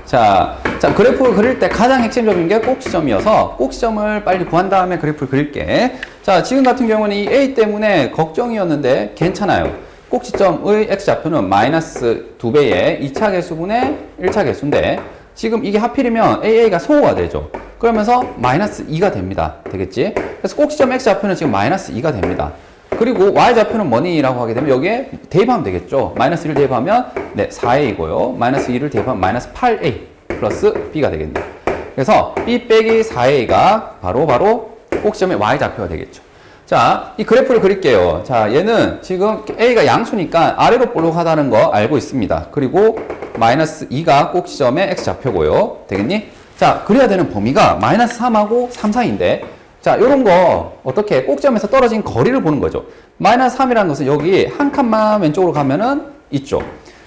자, 그래프 그릴 때 가장 핵심적인 게 꼭지점이어서 꼭지점을 빨리 구한 다음에 그래프를 그릴게. 자, 지금 같은 경우는 이 A 때문에 걱정이었는데 괜찮아요. 꼭지점의 x좌표는 마이너스 2배의 2차 계수분의 1차 계수인데, 지금 이게 하필이면 AA가 소호가 되죠. 그러면서 마이너스 2가 됩니다. 되겠지? 그래서 꼭지점 x좌표는 지금 마이너스 2가 됩니다. 그리고 y좌표는 뭐니라고 하게 되면 여기에 대입하면 되겠죠. 마이너스 1을 대입하면 네, 4a이고요. 마이너스 2를 대입하면 마이너스 8a 플러스 b가 되겠네요. 그래서 b 빼기 4a가 바로 꼭지점의 y좌표가 되겠죠. 자, 이 그래프를 그릴게요. 자, 얘는 지금 a가 양수니까 아래로 볼록하다는 거 알고 있습니다. 그리고 마이너스 2가 꼭지점의 x좌표고요. 되겠니? 자, 그래야 되는 범위가 마이너스 3하고 3 사이인데, 자, 요런 거 어떻게 꼭지점에서 떨어진 거리를 보는 거죠. 마이너스 3이라는 것은 여기 한 칸만 왼쪽으로 가면은 있죠.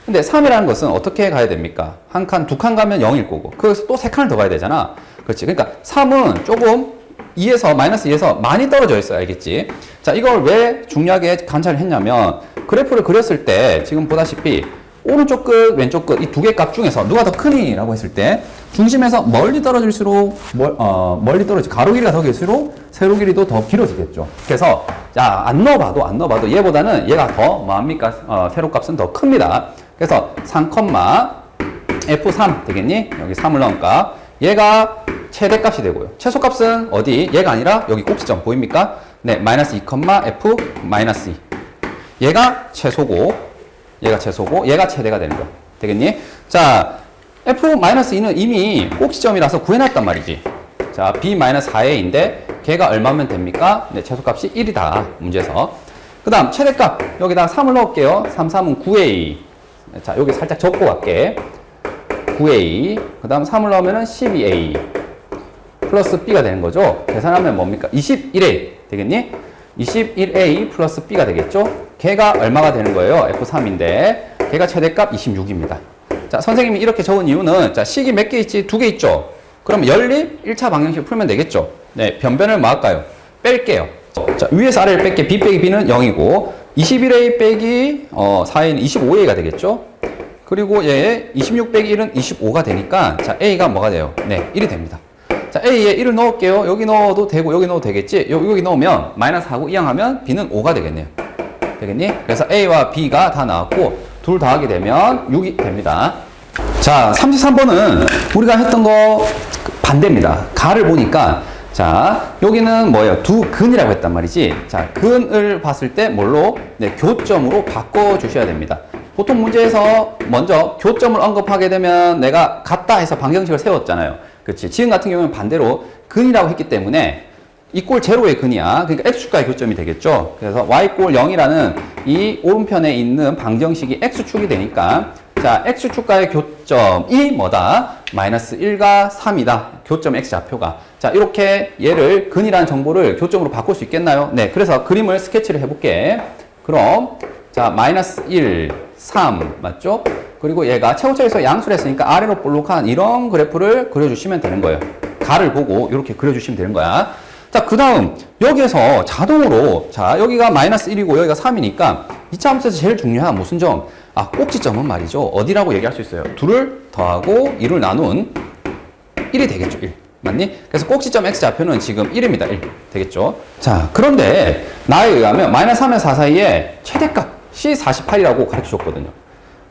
근데 3이라는 것은 어떻게 가야 됩니까? 한 칸, 두 칸 가면 0일 거고, 그래서 또 세 칸을 더 가야 되잖아. 그렇지. 그러니까 3은 조금 2에서 마이너스 2에서 많이 떨어져 있어요. 알겠지? 자, 이걸 왜 중요하게 관찰을 했냐면, 그래프를 그렸을 때 지금 보다시피 오른쪽 끝, 왼쪽 끝 이 두 개 값 중에서 누가 더 크니? 라고 했을 때 중심에서 멀리 떨어질수록 멀리 떨어지 가로 길이가 더 길수록 세로 길이도 더 길어지겠죠. 그래서 자, 안 넣어봐도 얘보다는 얘가 더 뭐합니까? 세로 값은 더 큽니다. 그래서 3, F3 되겠니? 여기 3을 넣으니까 얘가 최대값이 되고요. 최소값은 어디? 얘가 아니라 여기 꼭지점 보입니까? 네, 마이너스 2, F 마이너스 2. 얘가 최소고 얘가 최대가 되는 거. 되겠니? 자, F-2는 이미 꼭지점이라서 구해놨단 말이지. 자, B-4a인데 걔가 얼마면 됩니까? 네, 최소값이 1이다. 문제에서. 그 다음 최대값 여기다 3을 넣을게요. 3, 3은 9a. 자, 여기 살짝 적고 갈게. 9a. 그 다음 3을 넣으면 12a. 플러스 b가 되는 거죠. 계산하면 뭡니까? 21a. 되겠니? 21a 플러스 b가 되겠죠? 걔가 얼마가 되는 거예요? F3인데 걔가 최대값 26입니다. 자, 선생님이 이렇게 적은 이유는, 자, 식이 몇 개 있지? 2개 있죠? 그럼 연립 1차 방정식 풀면 되겠죠? 네, 변변을 뭐 할까요? 뺄게요. 자, 위에서 아래를 뺄게. b 빼기 b는 0이고 21a 빼기 4a는 25a가 되겠죠? 그리고 얘 26 빼기 1은 25가 되니까, 자, a가 뭐가 돼요? 네, 1이 됩니다. 자, A에 1을 넣을게요. 여기 넣어도 되고 여기 넣어도 되겠지? 여기 넣으면 마이너스하고 이항하면 B는 5가 되겠네요. 되겠니? 그래서 A와 B가 다 나왔고 둘 더하게 되면 6이 됩니다. 자, 33번은 우리가 했던 거 반대입니다. 가를 보니까, 자, 여기는 뭐예요? 두 근이라고 했단 말이지. 자, 근을 봤을 때 뭘로? 네, 교점으로 바꿔주셔야 됩니다. 보통 문제에서 먼저 교점을 언급하게 되면 내가 같다 해서 방정식을 세웠잖아요. 그렇지. 지금 같은 경우는 반대로 근이라고 했기 때문에 이꼴 제로의 근이야. 그러니까 x축과의 교점이 되겠죠. 그래서 y꼴 0이라는 이 오른편에 있는 방정식이 x축이 되니까 자, x축과의 교점이 뭐다? 마이너스 1과 3이다. 교점 x좌표가. 자, 이렇게 얘를 근이라는 정보를 교점으로 바꿀 수 있겠나요? 네, 그래서 그림을 스케치를 해볼게. 그럼 자, 마이너스 1, 3 맞죠? 그리고 얘가 최고점에서 양수를 했으니까 아래로 볼록한 이런 그래프를 그려주시면 되는 거예요. 가를 보고 이렇게 그려주시면 되는 거야. 자, 그 다음 여기에서 자동으로 자, 여기가 마이너스 1이고 여기가 3이니까 이차 함수에서 제일 중요한 무슨 점? 아, 꼭지점은 말이죠. 어디라고 얘기할 수 있어요? 2를 더하고 2를 나눈 1이 되겠죠. 1. 맞니? 그래서 꼭지점 x좌표는 지금 1입니다. 1. 되겠죠? 자, 그런데 나에 의하면 마이너스 3에서 4 사이에 최대값이 48이라고 가르쳐 줬거든요.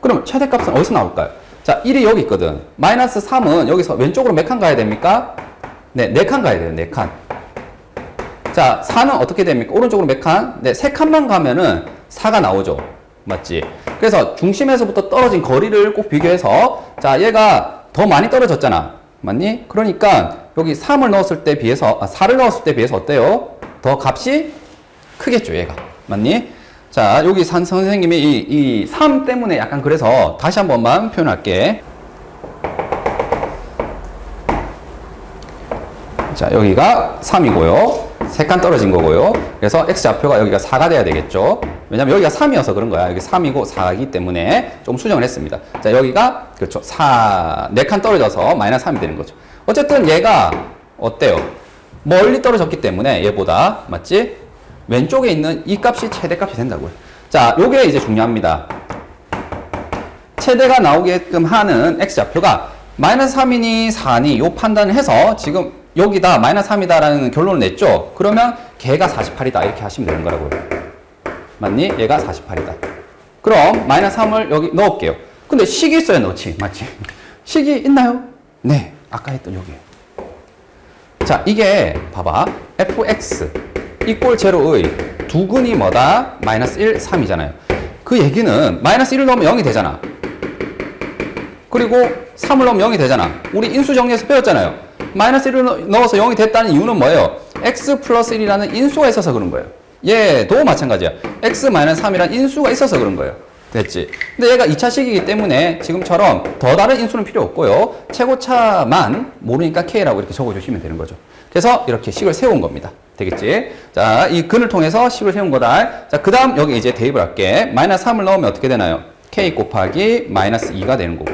그럼 최대값은 어디서 나올까요? 자, 1이 여기 있거든. 마이너스 3은 여기서 왼쪽으로 몇 칸 가야 됩니까? 네, 4칸 가야 돼요. 4칸. 자, 4는 어떻게 됩니까? 오른쪽으로 몇 칸? 네, 3칸만 가면은 4가 나오죠. 맞지? 그래서 중심에서부터 떨어진 거리를 꼭 비교해서 자, 얘가 더 많이 떨어졌잖아. 맞니? 그러니까 여기 3을 넣었을 때 비해서 4를 넣었을 때 비해서 어때요? 더 값이 크겠죠, 얘가. 맞니? 자, 여기 선생님이 이 3 때문에 약간 그래서 다시 한 번만 표현할게. 자, 여기가 3이고요. 3칸 떨어진 거고요. 그래서 x좌표가 여기가 4가 돼야 되겠죠. 왜냐면 여기가 3이어서 그런 거야. 여기 3이고 4이기 때문에 좀 수정을 했습니다. 자, 여기가 그렇죠. 4칸 떨어져서 마이너스 3이 되는 거죠. 어쨌든 얘가 어때요? 멀리 떨어졌기 때문에 얘보다 맞지? 왼쪽에 있는 이 값이 최대값이 된다고요. 자, 요게 이제 중요합니다. 최대가 나오게끔 하는 x좌표가 마이너스 3이니 4니 요 판단을 해서 지금 여기다 마이너스 3이다라는 결론을 냈죠. 그러면 걔가 48이다 이렇게 하시면 되는 거라고요. 맞니? 얘가 48이다. 그럼 마이너스 3을 여기 넣을게요. 근데 식이 있어야 넣지. 맞지? 식이 있나요? 네. 아까 했던 여기에요. 자, 이게 봐봐. fx 이꼴 제로의 두 근이 뭐다? 마이너스 1, 3이잖아요. 그 얘기는 마이너스 1을 넣으면 0이 되잖아. 그리고 3을 넣으면 0이 되잖아. 우리 인수 정리에서 배웠잖아요. 마이너스 1을 넣어서 0이 됐다는 이유는 뭐예요? x 플러스 1이라는 인수가 있어서 그런 거예요. 얘도 마찬가지야. x 마이너스 3이라는 인수가 있어서 그런 거예요. 됐지? 근데 얘가 2차식이기 때문에 지금처럼 더 다른 인수는 필요 없고요. 최고차만 모르니까 k라고 이렇게 적어주시면 되는 거죠. 그래서 이렇게 식을 세운 겁니다. 되겠지? 자, 이 근을 통해서 식을 세운 거다. 자, 그 다음 여기 이제 대입을 할게. 마이너스 3을 넣으면 어떻게 되나요? k 곱하기 마이너스 2가 되는 거고.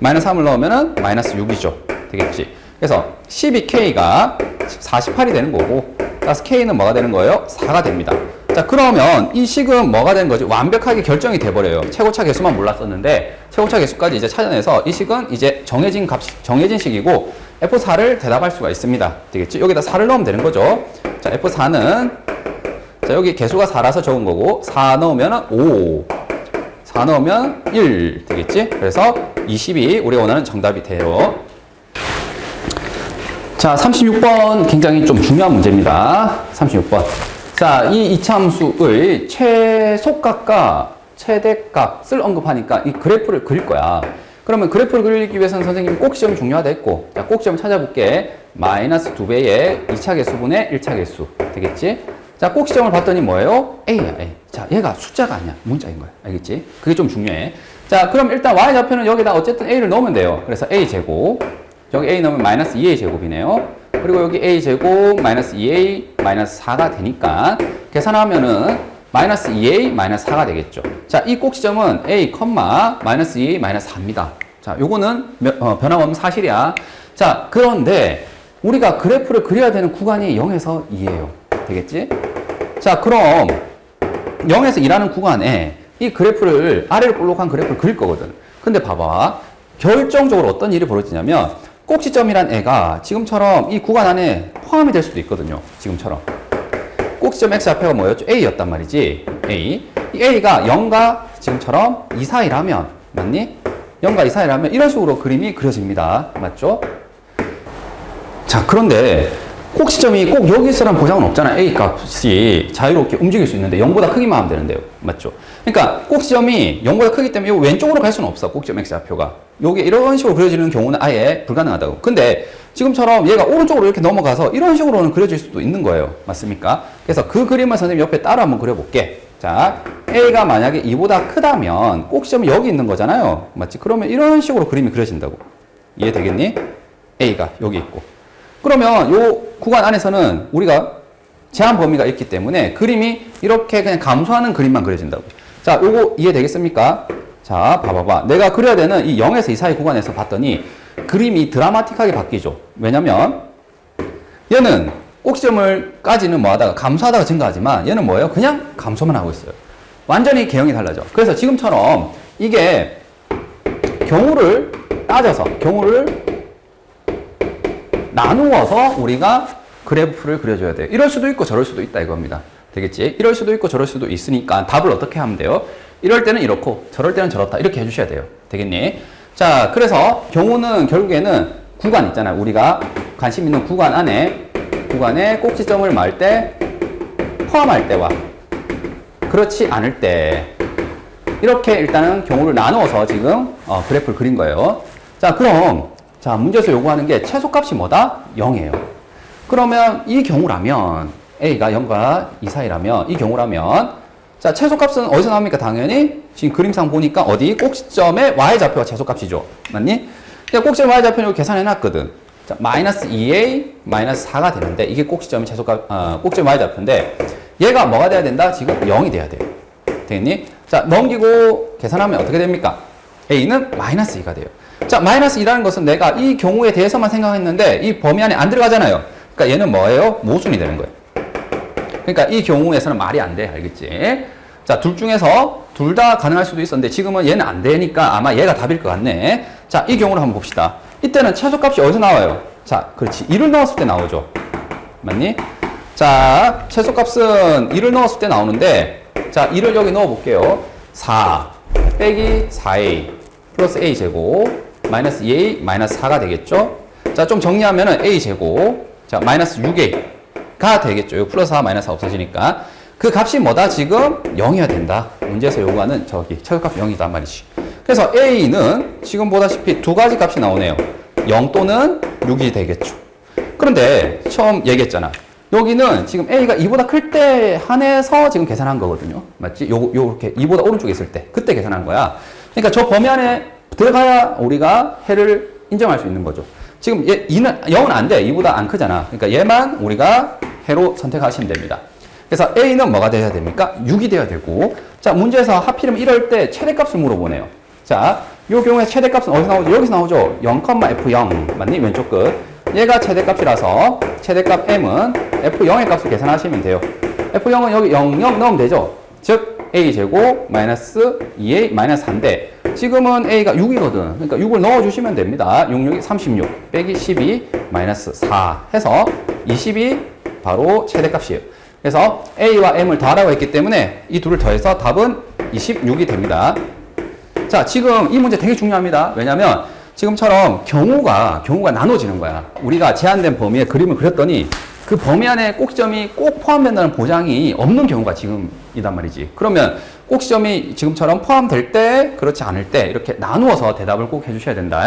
마이너스 3을 넣으면은 마이너스 6이죠. 되겠지? 그래서 12k가 48이 되는 거고, 따라서 k는 뭐가 되는 거예요? 4가 됩니다. 자, 그러면 이 식은 뭐가 되는 거지? 완벽하게 결정이 돼버려요. 최고차 개수만 몰랐었는데, 최고차 개수까지 이제 찾아내서 이 식은 이제 정해진 식이고, F4를 대답할 수가 있습니다. 되겠지? 여기다 4를 넣으면 되는 거죠. 자, F4는, 자, 여기 개수가 4라서 적은 거고, 4 넣으면 5. 4 넣으면 1 되겠지? 그래서 20이 우리가 원하는 정답이 돼요. 자, 36번 굉장히 좀 중요한 문제입니다. 36번. 자, 이 이차함수의 최소값과 최대값을 언급하니까 이 그래프를 그릴 거야. 그러면 그래프를 그리기 위해서는 선생님이 꼭지점이 중요하다 했고, 자, 꼭지점 찾아볼게. 마이너스 2배의 2차 개수분의 1차 개수. 되겠지? 자, 꼭지점을 봤더니 뭐예요? A야, A. 자, 얘가 숫자가 아니야. 문자인 거야. 알겠지? 그게 좀 중요해. 자, 그럼 일단 Y좌표는 여기다 어쨌든 A를 넣으면 돼요. 그래서 A제곱. 여기 A 넣으면 마이너스 2A 제곱이네요. 그리고 여기 A 제곱 마이너스 2A 마이너스 4가 되니까 계산하면은 마이너스 2A 마이너스 4가 되겠죠. 자, 이 꼭지점은 A, 마이너스 2A 마이너스 4입니다. 자, 요거는 변함없는 사실이야. 자, 그런데 우리가 그래프를 그려야 되는 구간이 0에서 2예요. 되겠지? 자, 그럼 0에서 2라는 구간에 이 그래프를 아래로 볼록한 그래프를 그릴 거거든. 근데 봐봐. 결정적으로 어떤 일이 벌어지냐면 꼭지점이란 애가 지금처럼 이 구간 안에 포함이 될 수도 있거든요. 지금처럼. 꼭지점 x좌표가 뭐였죠? A였단 말이지. A. 이 A가 0과 지금처럼 2 사이라면, 맞니? 0과 2 사이라면 이런 식으로 그림이 그려집니다. 맞죠? 자, 그런데 꼭지점이 꼭 여기 있으라는 보장은 없잖아. A 값이 자유롭게 움직일 수 있는데 0보다 크기만 하면 되는데요. 맞죠? 그러니까 꼭지점이 0보다 크기 때문에 이 왼쪽으로 갈 수는 없어. 꼭지점 X좌표가. 요게 이런 식으로 그려지는 경우는 아예 불가능하다고. 근데 지금처럼 얘가 오른쪽으로 이렇게 넘어가서 이런 식으로는 그려질 수도 있는 거예요. 맞습니까? 그래서 그 그림을 선생님 옆에 따라 한번 그려볼게. 자, A가 만약에 2보다 크다면 꼭지점이 여기 있는 거잖아요. 맞지? 그러면 이런 식으로 그림이 그려진다고. 이해되겠니? A가 여기 있고. 그러면 요 구간 안에서는 우리가 제한 범위가 있기 때문에 그림이 이렇게 그냥 감소하는 그림만 그려진다고. 자, 요거 이해되겠습니까? 자, 봐봐봐. 내가 그려야 되는 이 0에서 2 사이 구간에서 봤더니 그림이 드라마틱하게 바뀌죠. 왜냐면 얘는 꼭지점을까지는 뭐 하다가 감소하다가 증가하지만 얘는 뭐예요? 그냥 감소만 하고 있어요. 완전히 개형이 달라져. 그래서 지금처럼 이게 경우를 따져서 경우를 나누어서 우리가 그래프를 그려줘야 돼요. 이럴 수도 있고 저럴 수도 있다 이겁니다. 되겠지? 이럴 수도 있고 저럴 수도 있으니까 답을 어떻게 하면 돼요? 이럴 때는 이렇고 저럴 때는 저렇다 이렇게 해주셔야 돼요. 되겠니? 자, 그래서 경우는 결국에는 구간 있잖아요. 우리가 관심 있는 구간 구간에 꼭지점을 말 때 포함할 때와 그렇지 않을 때 이렇게 일단은 경우를 나누어서 지금 그래프를 그린 거예요. 자, 그럼 자, 문제에서 요구하는 게 최소값이 뭐다? 0이에요. 그러면 이 경우라면 A가 0과 2 사이라면 이 경우라면 자, 최소값은 어디서 나옵니까? 당연히 지금 그림상 보니까 어디? 꼭지점의 Y좌표가 최소값이죠. 맞니? 그러니까 꼭지점 Y좌표는 여기 계산해 놨거든. 자, 마이너스 2A 마이너스 4가 되는데 이게 꼭지점의 최소값, 꼭지점 Y좌표인데 얘가 뭐가 돼야 된다? 지금 0이 돼야 돼요. 되겠니? 자, 넘기고 계산하면 어떻게 됩니까? A는 마이너스 2가 돼요. 자, 마이너스 2라는 것은 내가 이 경우에 대해서만 생각했는데 이 범위 안에 안 들어가잖아요. 그러니까 얘는 뭐예요? 모순이 되는 거예요. 그러니까 이 경우에서는 말이 안 돼. 알겠지? 자, 둘 중에서 둘 다 가능할 수도 있었는데 지금은 얘는 안 되니까 아마 얘가 답일 것 같네. 자, 이 경우를 한번 봅시다. 이때는 최소값이 어디서 나와요? 자, 그렇지. 2를 넣었을 때 나오죠. 맞니? 자, 최소값은 2를 넣었을 때 나오는데 자, 2를 여기 넣어 볼게요. 4 빼기 4A 플러스 A제곱 마이너스 2A 마이너스 4가 되겠죠? 자, 좀 정리하면은 A제곱 자, 마이너스 6A가 되겠죠. 요 플러스 4 마이너스 4 없어지니까 그 값이 뭐다? 지금 0이어야 된다. 문제에서 요구하는 저기 최소값 0이다 말이지. 그래서 A는 지금 보다시피 두 가지 값이 나오네요. 0 또는 6이 되겠죠. 그런데 처음 얘기했잖아. 여기는 지금 A가 2보다 클 때 한해서 지금 계산한 거거든요. 맞지? 요렇게 2보다 오른쪽에 있을 때 그때 계산한 거야. 그러니까 저 범위 안에 들어가야 우리가 해를 인정할 수 있는 거죠. 지금 얘 0은 안 돼. 2보다 안 크잖아. 그러니까 얘만 우리가 해로 선택하시면 됩니다. 그래서 A는 뭐가 돼야 됩니까? 6이 돼야 되고. 자, 문제에서 하필이면 이럴 때 최대값을 물어보네요. 자, 이 경우에 최대값은 어디서 나오죠? 여기서 나오죠. 0,F0 맞니? 왼쪽 끝. 얘가 최대값이라서 최대값 M은 F0의 값을 계산하시면 돼요. F0은 여기 0, 0 넣으면 되죠. 즉 A제곱 마이너스 2A 마이너스 4인데 지금은 A가 6이거든. 그러니까 6을 넣어주시면 됩니다. 6, 6이 36 빼기 12 마이너스 4 해서 20이 바로 최대값이에요. 그래서 A와 M을 더하라고 했기 때문에 이 둘을 더해서 답은 26이 됩니다. 자, 지금 이 문제 되게 중요합니다. 왜냐면 지금처럼 경우가 나눠지는 거야. 우리가 제한된 범위에 그림을 그렸더니 그 범위 안에 꼭지점이 꼭 포함된다는 보장이 없는 경우가 지금이단 말이지. 그러면 꼭지점이 지금처럼 포함될 때, 그렇지 않을 때 이렇게 나누어서 대답을 꼭 해주셔야 된다.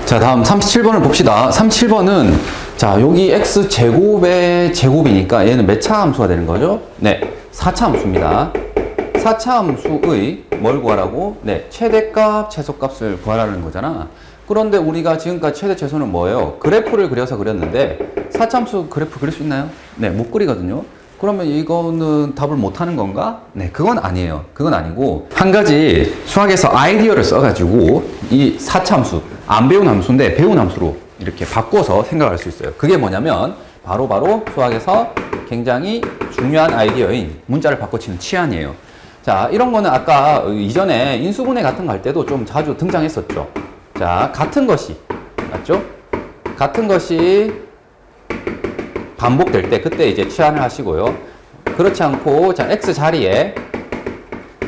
자, 다음 37번을 봅시다. 37번은 자, 여기 x제곱의 제곱이니까 얘는 몇 차 함수가 되는 거죠? 네, 4차 함수입니다. 4차 함수의 뭘 구하라고? 네, 최대값, 최소값을 구하라는 거잖아. 그런데 우리가 지금까지 최대 최소는 뭐예요? 그래프를 그려서 그렸는데 4차 함수 그래프 그릴 수 있나요? 네, 못 그리거든요. 그러면 이거는 답을 못 하는 건가? 네, 그건 아니에요. 그건 아니고 한 가지 수학에서 아이디어를 써가지고 이 4차 함수, 안 배운 함수인데 배운 함수로 이렇게 바꿔서 생각할 수 있어요. 그게 뭐냐면 바로 수학에서 굉장히 중요한 아이디어인 문자를 바꿔치는 치환이에요. 자, 이런 거는 아까 이전에 인수분해 같은 거 할 때도 좀 자주 등장했었죠. 자, 같은 것이 맞죠? 같은 것이 반복될 때 그때 이제 치환을 하시고요. 그렇지 않고 자, x 자리에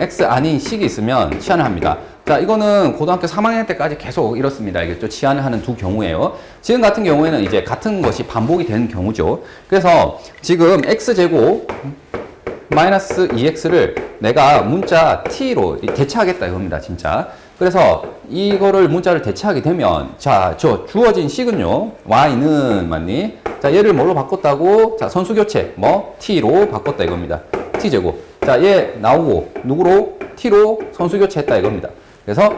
x 아닌 식이 있으면 치환을 합니다. 자, 이거는 고등학교 3학년 때까지 계속 이렇습니다. 알겠죠? 치환을 하는 두 경우예요. 지금 같은 경우에는 이제 같은 것이 반복이 되는 경우죠. 그래서 지금 x제곱 마이너스 2x를 내가 문자 t로 대체하겠다 이겁니다. 진짜. 그래서 이거를 문자를 대체하게 되면 자, 저 주어진 식은요. y는 맞니? 자, 얘를 뭘로 바꿨다고? 자, 선수 교체 뭐 t로 바꿨다 이겁니다. t제곱. 자, 얘 나오고 누구로? t로 선수 교체했다 이겁니다. 그래서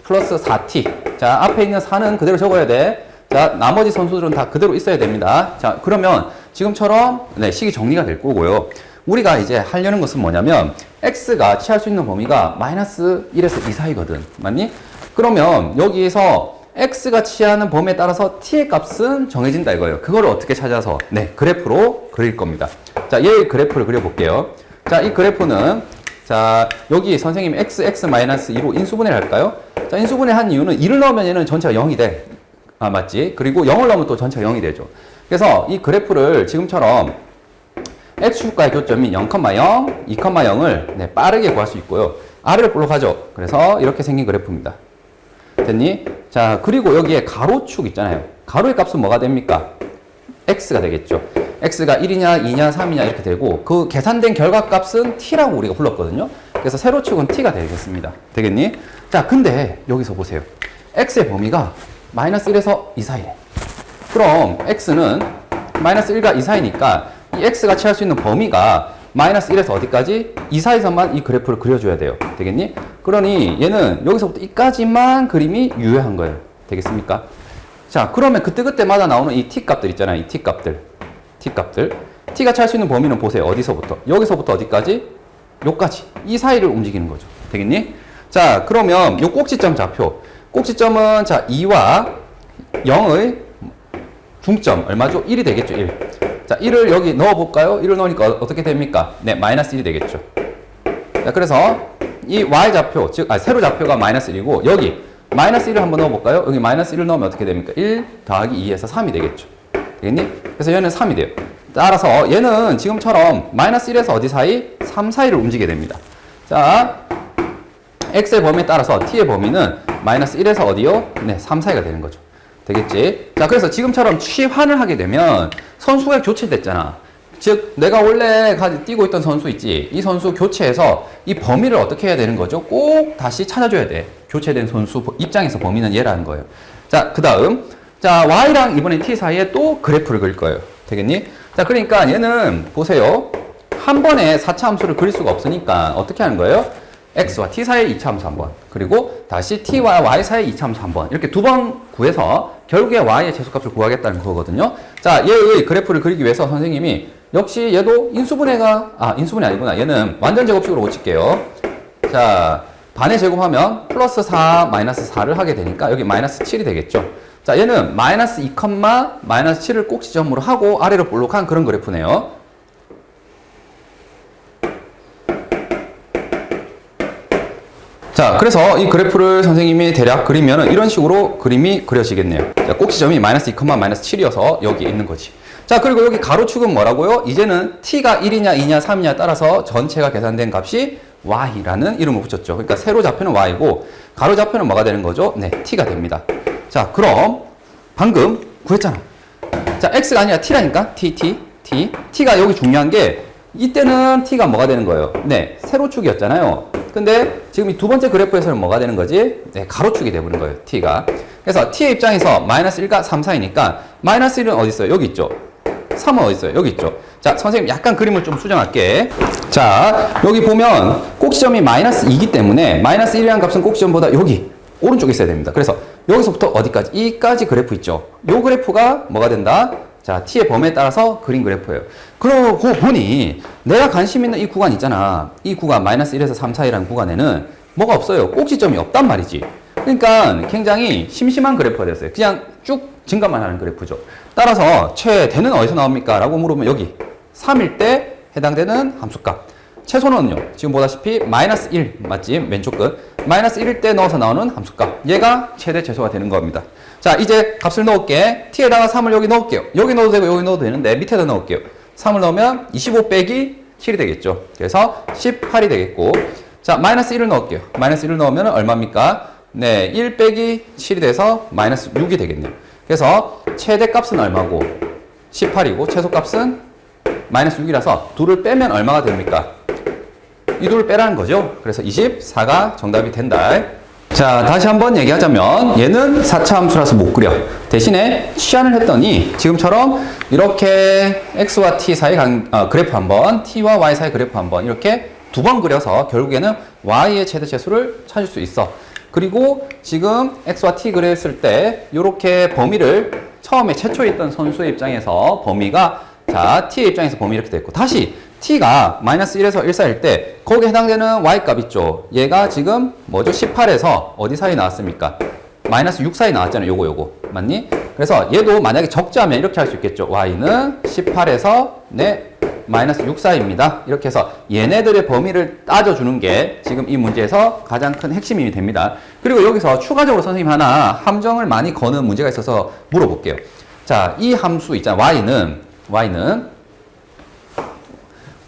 플러스 4t. 자, 앞에 있는 4는 그대로 적어야 돼. 자, 나머지 선수들은 다 그대로 있어야 됩니다. 자, 그러면 지금처럼 네, 식이 정리가 될 거고요. 우리가 이제 하려는 것은 뭐냐면 x가 취할 수 있는 범위가 마이너스 1에서 2 사이거든. 맞니? 그러면 여기에서 x가 취하는 범위에 따라서 t의 값은 정해진다 이거예요. 그거를 어떻게 찾아서 네, 그래프로 그릴 겁니다. 자, 얘의 그래프를 그려볼게요. 자, 이 그래프는 자, 여기 선생님 x-2로 인수분해를 할까요? 자, 인수분해 한 이유는 2를 넣으면 얘는 전체가 0이 돼. 아, 맞지? 그리고 0을 넣으면 또 전체가 0이 되죠. 그래서 이 그래프를 지금처럼 x축과의 교점이 0,0, 2,0을 네, 빠르게 구할 수 있고요. 아래로 볼록하죠. 그래서 이렇게 생긴 그래프입니다. 됐니? 자, 그리고 여기에 가로축 있잖아요. 가로의 값은 뭐가 됩니까? x가 되겠죠. x가 1이냐, 2냐, 3이냐 이렇게 되고 그 계산된 결과값은 t라고 우리가 불렀거든요. 그래서 세로축은 t가 되겠습니다. 되겠니? 자, 근데 여기서 보세요. x의 범위가 마이너스 1에서 2 사이래. 그럼 x는 마이너스 1과 2 사이니까 이 x가 취할 수 있는 범위가 마이너스 1에서 어디까지? 2 사이에서만 이 그래프를 그려줘야 돼요. 되겠니? 그러니 얘는 여기서부터 이까지만 그림이 유효한 거예요. 되겠습니까? 자, 그러면 그때그때마다 나오는 이 t값들 있잖아요. 이 t값들. t가 취할 수 있는 범위는 보세요. 어디서부터? 여기서부터 어디까지? 요까지. 이 사이를 움직이는 거죠. 되겠니? 자, 그러면 요 꼭지점 좌표. 꼭지점은 자, 2와 0의 중점 얼마죠? 1이 되겠죠. 1. 자, 1을 여기 넣어볼까요? 1을 넣으니까 어떻게 됩니까? 네, 마이너스 1이 되겠죠. 자, 그래서 이 y좌표, 즉, 세로 좌표가 마이너스 1이고, 여기 마이너스 1을 한번 넣어볼까요? 여기 마이너스 1을 넣으면 어떻게 됩니까? 1 더하기 2에서 3이 되겠죠. 되겠니? 그래서 얘는 3이 돼요. 따라서 얘는 지금처럼 마이너스 1에서 어디 사이? 3 사이를 움직이게 됩니다. 자, x의 범위에 따라서 t의 범위는 마이너스 1에서 어디요? 네, 3 사이가 되는 거죠. 되겠지? 자, 그래서 지금처럼 취환을 하게 되면 선수가 교체됐잖아. 즉, 내가 원래 뛰고 있던 선수 있지? 이 선수 교체해서 이 범위를 어떻게 해야 되는 거죠? 꼭 다시 찾아줘야 돼. 교체된 선수 입장에서 범위는 얘라는 거예요. 자, 그 다음. 자, y랑 이번에 t 사이에 또 그래프를 그릴 거예요. 되겠니? 자, 그러니까 얘는 보세요. 한 번에 4차 함수를 그릴 수가 없으니까 어떻게 하는 거예요? x와 t 사이에 2차 함수 한 번, 그리고 다시 t와 y 사이에 2차 함수 한 번, 이렇게 두 번 구해서 결국에 y의 최소값을 구하겠다는 거거든요. 자, 얘의 그래프를 그리기 위해서 선생님이 역시 얘도 인수분해 아니구나. 얘는 완전 제곱식으로 고칠게요. 자, 반의 제곱하면 플러스 4, 마이너스 4를 하게 되니까 여기 마이너스 7이 되겠죠. 자, 얘는 마이너스 2, 마이너스 7을 꼭 지점으로 하고 아래로 볼록한 그런 그래프네요. 자, 그래서 이 그래프를 선생님이 대략 그리면 이런 식으로 그림이 그려지겠네요. 자, 꼭지점이 마이너스 2, 마이너스 7이어서 여기 있는 거지. 자, 그리고 여기 가로축은 뭐라고요? 이제는 t가 1이냐, 2냐, 3이냐 따라서 전체가 계산된 값이 y라는 이름을 붙였죠. 그러니까 세로 좌표는 y고 가로 좌표는 뭐가 되는 거죠? 네, t가 됩니다. 자, 그럼 방금 구했잖아. 자, x가 아니라 t라니까 t가 여기 중요한 게 이때는 t가 뭐가 되는 거예요? 네, 세로축이었잖아요. 근데 지금 이 두 번째 그래프에서는 뭐가 되는 거지? 네, 가로축이 되버린 거예요, t가. 그래서 t의 입장에서 마이너스 1과 3 사이니까 마이너스 1은 어디 있어요? 여기 있죠. 3은 어디 있어요? 여기 있죠. 자, 선생님 약간 그림을 좀 수정할게. 자, 여기 보면 꼭지점이 마이너스 2이기 때문에 마이너스 1이라는 값은 꼭지점보다 여기 오른쪽에 있어야 됩니다. 그래서 여기서부터 어디까지? 이까지 그래프 있죠. 요 그래프가 뭐가 된다? 자, t의 범위에 따라서 그린 그래프예요. 그러고 보니 내가 관심 있는 이 구간 있잖아. 이 구간 마이너스 1에서 3 사이라는 구간에는 뭐가 없어요. 꼭지점이 없단 말이지. 그러니까 굉장히 심심한 그래프가 됐어요. 그냥 쭉 증가만 하는 그래프죠. 따라서 최대는 어디서 나옵니까? 라고 물으면 여기 3일 때 해당되는 함수값. 최소는요. 지금 보다시피 마이너스 1 맞지? 왼쪽 끝. 마이너스 1일 때 넣어서 나오는 함수값. 얘가 최대 최소가 되는 겁니다. 자, 이제 값을 넣을게. t에다가 3을 여기 넣을게요. 여기 넣어도 되고 여기 넣어도 되는데 밑에다 넣을게요. 3을 넣으면 25 빼기 7이 되겠죠. 그래서 18이 되겠고, 자, 마이너스 1을 넣을게요. 마이너스 1을 넣으면 얼마입니까? 네, 1 빼기 7이 돼서 마이너스 6이 되겠네요. 그래서 최대값은 얼마고? 18이고 최소값은 마이너스 6이라서 둘을 빼면 얼마가 됩니까? 이 둘을 빼라는 거죠. 그래서 24가 정답이 된다. 자, 다시 한번 얘기하자면 얘는 4차 함수라서 못 그려. 대신에 치환을 했더니 지금처럼 이렇게 x와 t 사이 그래프 한번, t와 y 사이 그래프 한번 이렇게 두 번 그려서 결국에는 y의 최대치수를 찾을 수 있어. 그리고 지금 x와 t 그렸을 때 이렇게 범위를 처음에 최초에 있던 선수의 입장에서 범위가 자, t의 입장에서 범위 이렇게 됐고 다시 t가 마이너스 1에서 1 사이일 때 거기에 해당되는 y값 있죠. 얘가 지금 뭐죠? 18에서 어디 사이 나왔습니까? 마이너스 6 사이 나왔잖아요. 요거 맞니? 그래서 얘도 만약에 적자면 이렇게 할 수 있겠죠. y는 18에서 네 마이너스 6 사이입니다. 이렇게 해서 얘네들의 범위를 따져주는 게 지금 이 문제에서 가장 큰 핵심이 됩니다. 그리고 여기서 추가적으로 선생님 하나 함정을 많이 거는 문제가 있어서 물어볼게요. 자, 이 함수 있잖아요.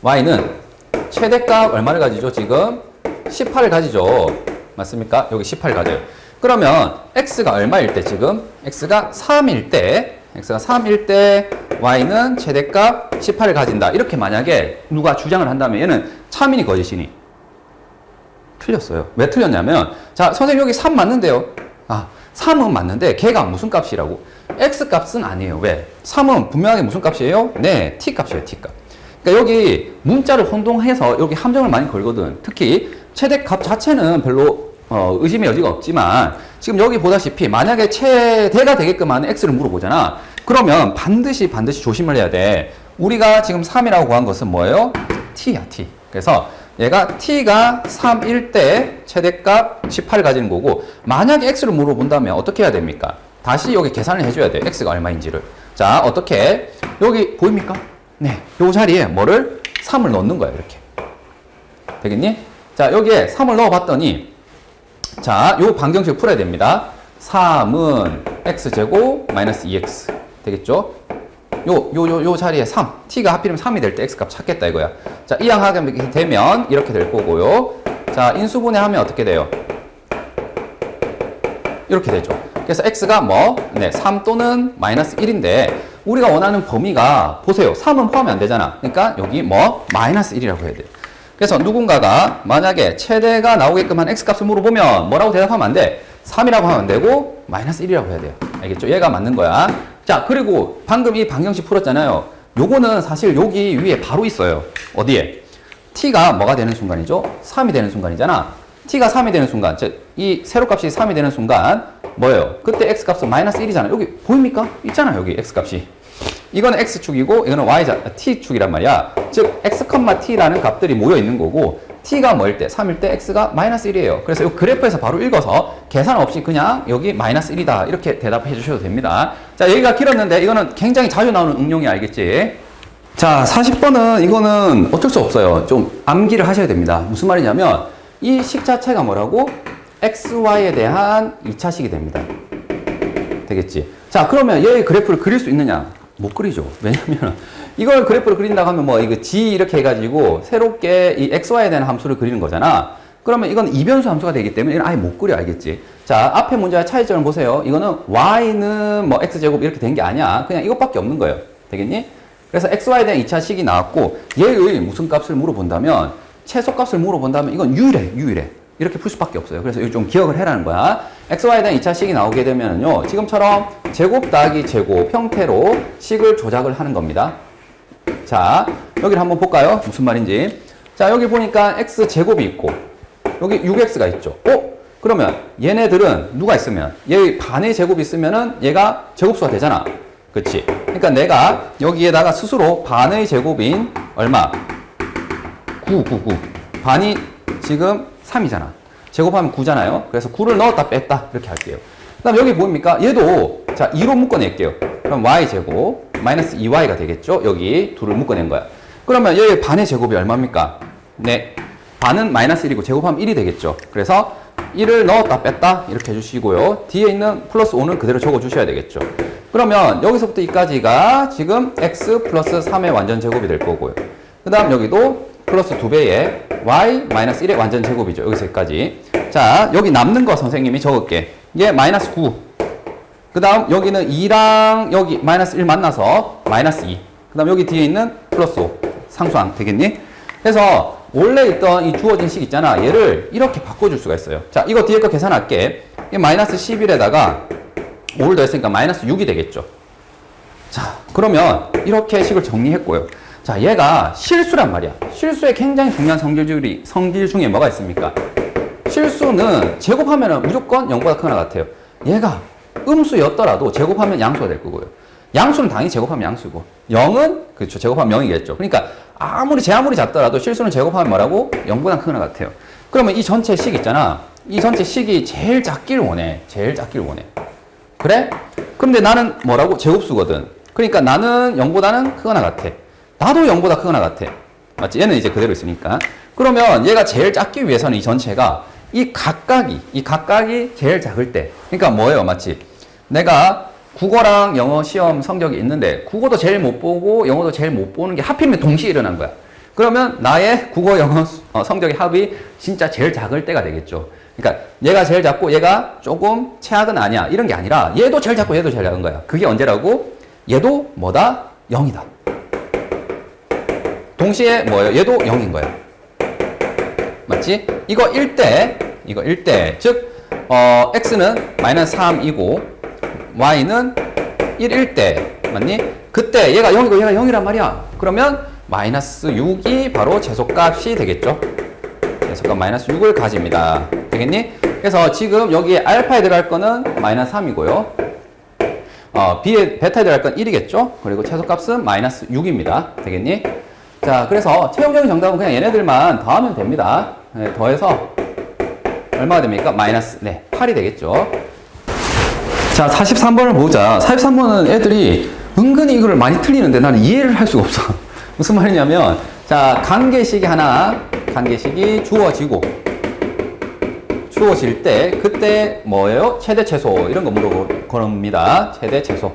y는 최대값 얼마를 가지죠? 지금 18을 가지죠. 맞습니까? 여기 18 가져요. 그러면 x가 얼마일 때 지금? x가 3일 때 y는 최대값 18을 가진다. 이렇게 만약에 누가 주장을 한다면 얘는 참이니 거짓이니? 틀렸어요. 왜 틀렸냐면 자, 선생님 여기 3 맞는데요. 아, 3은 맞는데 걔가 무슨 값이라고? x 값은 아니에요. 왜? 3은 분명하게 무슨 값이에요? 네, t 값이에요. t 값. 그러니까 여기 문자를 혼동해서 여기 함정을 많이 걸거든. 특히 최대값 자체는 별로 의심의 여지가 없지만 지금 여기 보다시피 만약에 최대가 되게끔 하는 x를 물어보잖아. 그러면 반드시 조심을 해야 돼. 우리가 지금 3이라고 구한 것은 뭐예요? t야, t. 그래서 얘가 t가 3일 때 최대값 18을 가지는 거고 만약에 x를 물어본다면 어떻게 해야 됩니까? 다시 여기 계산을 해줘야 돼. x가 얼마인지를. 자, 어떻게? 여기 보입니까? 네, 요 자리에 뭐를? 3을 넣는 거야, 이렇게. 되겠니? 자, 여기에 3을 넣어봤더니 자, 요 방정식 풀어야 됩니다. 3은 x제곱 마이너스 2x 되겠죠? 요 자리에 3, t가 하필이면 3이 될 때 x값 찾겠다 이거야. 자, 이항하게 되면 이렇게 될 거고요. 자, 인수분해하면 어떻게 돼요? 이렇게 되죠. 그래서 x가 뭐? 네, 3 또는 마이너스 1인데 우리가 원하는 범위가 보세요. 3은 포함이 안 되잖아. 그러니까 여기 뭐? 마이너스 1이라고 해야 돼요. 그래서 누군가가 만약에 최대가 나오게끔 한 x값을 물어보면 뭐라고 대답하면 안 돼? 3이라고 하면 안 되고 마이너스 1이라고 해야 돼요. 알겠죠? 얘가 맞는 거야. 자, 그리고 방금 이 방정식 풀었잖아요. 요거는 사실 여기 위에 바로 있어요. 어디에? t가 뭐가 되는 순간이죠? 3이 되는 순간이잖아. t가 3이 되는 순간, 즉 이 세로값이 3이 되는 순간 뭐예요? 그때 x값은 마이너스 1이잖아요. 여기 보입니까? 있잖아, 여기 x값이. 이거는 x축이고 이거는 t축이란 말이야. 즉 x, t라는 값들이 모여 있는 거고 t가 뭐일 때? 3일 때 x가 마이너스 1이에요. 그래서 이 그래프에서 바로 읽어서 계산 없이 그냥 여기 마이너스 1이다 이렇게 대답해 주셔도 됩니다. 자, 여기가 길었는데 이거는 굉장히 자주 나오는 응용이 알겠지? 자, 40번은 이거는 어쩔 수 없어요. 좀 암기를 하셔야 됩니다. 무슨 말이냐면 이 식 자체가 뭐라고? xy에 대한 2차식이 됩니다. 되겠지? 자, 그러면 얘의 그래프를 그릴 수 있느냐? 못 그리죠. 왜냐면 이걸 그래프를 그린다고 하면 뭐 이거 g 이렇게 해가지고 새롭게 이 xy에 대한 함수를 그리는 거잖아. 그러면 이건 이변수 함수가 되기 때문에 이건 아예 못 그려. 알겠지? 자, 앞에 문제와 차이점을 보세요. 이거는 y는 뭐 x제곱 이렇게 된 게 아니야. 그냥 이것밖에 없는 거예요. 되겠니? 그래서 xy에 대한 2차식이 나왔고 얘의 무슨 값을 물어본다면 최소값을 물어본다면 이건 유일해. 이렇게 풀 수밖에 없어요. 그래서 이거 좀 기억을 해라는 거야. xy에 대한 2차식이 나오게 되면요. 지금처럼 제곱 더하기 제곱 형태로 식을 조작을 하는 겁니다. 자, 여기를 한번 볼까요? 무슨 말인지. 자, 여기 보니까 x제곱이 있고 여기 6x가 있죠. 그러면 얘네들은 누가 있으면 얘 반의 제곱이 있으면은 얘가 제곱수가 되잖아. 그치? 그러니까 내가 여기에다가 스스로 반의 제곱인 얼마? 9. 반이 지금 3이잖아. 제곱하면 9잖아요. 그래서 9를 넣었다 뺐다 이렇게 할게요. 그 다음 여기 보입니까? 얘도 자 2로 묶어낼게요. 그럼 y제곱 마이너스 2y가 되겠죠. 여기 둘을 묶어낸 거야. 그러면 얘의 반의 제곱이 얼마입니까? 네, 반은 마이너스 1이고 제곱하면 1이 되겠죠. 그래서 1을 넣었다 뺐다 이렇게 해주시고요. 뒤에 있는 플러스 5는 그대로 적어주셔야 되겠죠. 그러면 여기서부터 여기까지가 지금 x 플러스 3의 완전 제곱이 될 거고요. 그 다음 여기도 플러스 2배의 y 마이너스 1의 완전 제곱이죠. 여기서 여기까지. 자, 여기 남는 거 선생님이 적을게. 이게 마이너스 9. 그 다음 여기는 2랑 여기 마이너스 1 만나서 마이너스 2. 그 다음 여기 뒤에 있는 플러스 5. 상수항 되겠니? 그래서 원래 있던 이 주어진 식 있잖아. 얘를 이렇게 바꿔줄 수가 있어요. 자, 이거 뒤에 거 계산할게. 이게 마이너스 11에다가 5를 더했으니까 마이너스 6이 되겠죠. 자, 그러면 이렇게 식을 정리했고요. 자, 얘가 실수란 말이야. 실수에 굉장히 중요한 성질 중에 뭐가 있습니까? 실수는 제곱하면 무조건 0보다 크거나 같아요. 얘가 음수였더라도 제곱하면 양수가 될 거고요. 양수는 당연히 제곱하면 양수고 0은 그렇죠. 제곱하면 0이겠죠. 그러니까 아무리 작더라도 실수는 제곱하면 뭐라고? 0보다 크거나 같아요. 그러면 이 전체 식 있잖아. 이 전체 식이 제일 작길 원해. 제일 작길 원해. 그래? 그런데 나는 뭐라고? 제곱수거든. 그러니까 나는 0보다는 크거나 같아. 나도 0보다 크거나 같아. 맞지? 얘는 이제 그대로 있으니까. 그러면 얘가 제일 작기 위해서는 이 전체가 이 각각이 제일 작을 때. 그러니까 뭐예요? 맞지? 내가 국어랑 영어 시험 성적이 있는데 국어도 제일 못 보고 영어도 제일 못 보는 게 하필이면 동시에 일어난 거야. 그러면 나의 국어 영어 성적의 합이 진짜 제일 작을 때가 되겠죠. 그러니까 얘가 제일 작고 얘가 조금 최악은 아니야. 이런 게 아니라 얘도 제일 작고 얘도 제일 작은 거야. 그게 언제라고? 얘도 뭐다? 0이다. 동시에 뭐예요? 얘도 0인 거야. 맞지? 이거 1대, 즉 x는 마이너스 3이고 y는 1일 때, 맞니? 그때 얘가 0이고 얘가 0이란 말이야. 그러면 마이너스 6이 바로 제소값이 되겠죠. 제소값 마이너스 6을 가집니다. 되겠니? 그래서 지금 여기에 알파에 들어갈 거는 마이너스 3이고요. 베타에 들어갈 건 1이겠죠? 그리고 최소값은 마이너스 6입니다. 되겠니? 자, 그래서 최종적인 정답은 그냥 얘네들만 더하면 됩니다. 네, 더해서 얼마가 됩니까? 마이너스 8이 되겠죠. 자, 43번을 보자. 43번은 애들이 은근히 이걸 많이 틀리는데 나는 이해를 할 수가 없어. 무슨 말이냐면, 자, 관계식이 주어질 때, 그때 뭐예요? 최대 최소. 이런 거 물어볼 겁니다. 최대 최소.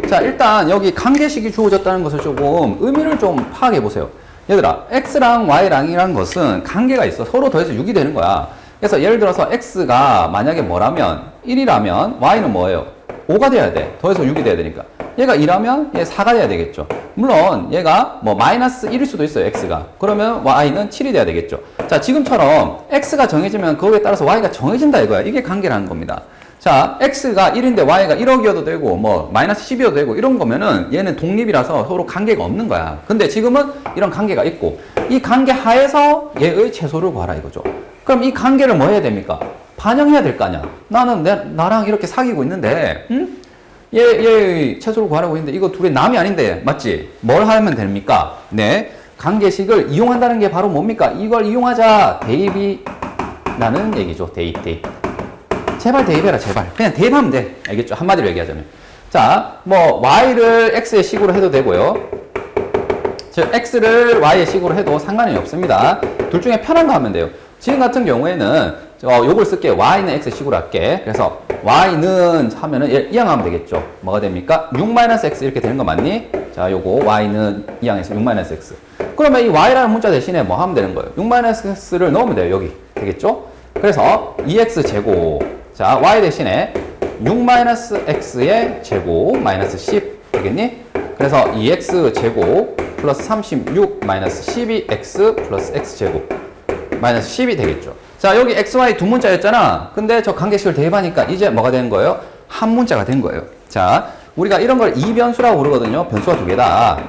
자, 일단 여기 관계식이 주어졌다는 것을 조금 의미를 좀 파악해 보세요. 얘들아, x랑 y랑이란 것은 관계가 있어. 서로 더해서 6이 되는 거야. 그래서 예를 들어서 x가 만약에 뭐라면 1이라면 y는 뭐예요? 5가 돼야 돼. 더해서 6이 돼야 되니까. 얘가 2라면 얘 4가 돼야 되겠죠. 물론 얘가 뭐 마이너스 1일 수도 있어요. x가. 그러면 y는 7이 돼야 되겠죠. 자, 지금처럼 x가 정해지면 거기에 따라서 y가 정해진다 이거야. 이게 관계라는 겁니다. 자, x가 1인데 y가 1억이어도 되고 뭐 마이너스 10이어도 되고 이런 거면은 얘는 독립이라서 서로 관계가 없는 거야. 근데 지금은 이런 관계가 있고 이 관계 하에서 얘의 최소를 구하라 이거죠. 그럼 이 관계를 뭐 해야 됩니까? 반영해야 될 거 아니야. 나는 나랑 이렇게 사귀고 있는데 얘의 최소를 구하라고 했는데 이거 둘이 남이 아닌데 맞지? 뭘 하면 됩니까? 네, 관계식을 이용한다는 게 바로 뭡니까? 이걸 이용하자. 대입이라는 얘기죠. 대입. 제발 대입해라, 제발. 그냥 대입하면 돼. 알겠죠? 한마디로 얘기하자면. 자, 뭐 y를 x의 식으로 해도 되고요. 즉 x를 y의 식으로 해도 상관이 없습니다. 둘 중에 편한 거 하면 돼요. 지금 같은 경우에는 요걸 쓸게. y는 x 식으로 할게. 그래서 y는 하면은 이항하면 되겠죠. 뭐가 됩니까? 6-x 이렇게 되는 거 맞니? 자, 요거 y는 이항해서 6-x. 그러면 이 y라는 문자 대신에 뭐 하면 되는 거예요? 6-x를 넣으면 돼요. 여기. 되겠죠? 그래서 2x 제곱. 자, y 대신에 6-x의 제곱 마이너스 10 되겠니? 그래서 2x 제곱 플러스 36 마이너스 12x 플러스 x 제곱 마이너스 10이 되겠죠. 자, 여기 xy 두 문자였잖아. 근데 저 관계식을 대입하니까 이제 뭐가 되는 거예요? 한 문자가 된 거예요. 자, 우리가 이런 걸 이변수라고 부르거든요. 변수가 두 개다.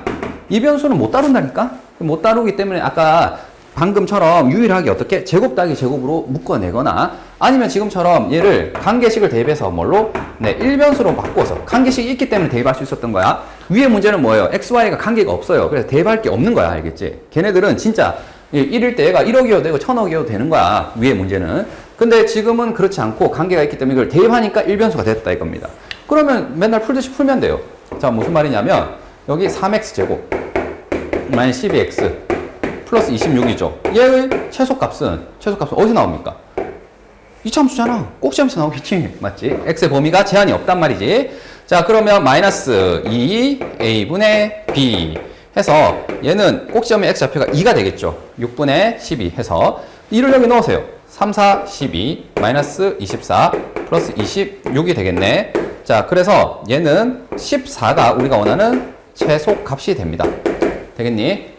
이변수는 못 다룬다니까? 못 다루기 때문에 아까 방금처럼 유일하게 어떻게 제곱 더하기 제곱으로 묶어내거나 아니면 지금처럼 얘를 관계식을 대입해서 뭘로? 네, 일변수로 바꿔서 관계식이 있기 때문에 대입할 수 있었던 거야. 위에 문제는 뭐예요? x, y가 관계가 없어요. 그래서 대입할 게 없는 거야. 알겠지? 걔네들은 진짜 1일 때 얘가 1억이어도 되고 1000억이어도 되는 거야. 위에 문제는. 근데 지금은 그렇지 않고 관계가 있기 때문에 이걸 대입하니까 일변수가 됐다 이겁니다. 그러면 맨날 풀듯이 풀면 돼요. 자, 무슨 말이냐면 여기 3x제곱 마이너스 12x 플러스 26이죠. 얘의 최소값은 어디서 나옵니까? 이차함수잖아. 꼭지함수 나오겠지. 맞지? x의 범위가 제한이 없단 말이지. 자, 그러면 마이너스 2a분의 b 해서 얘는 꼭지점의 x좌표가 2가 되겠죠. 6분의 12 해서 2를 여기 넣으세요. 3, 4, 12 마이너스 24 플러스 26이 되겠네. 자, 그래서 얘는 14가 우리가 원하는 최소 값이 됩니다. 되겠니?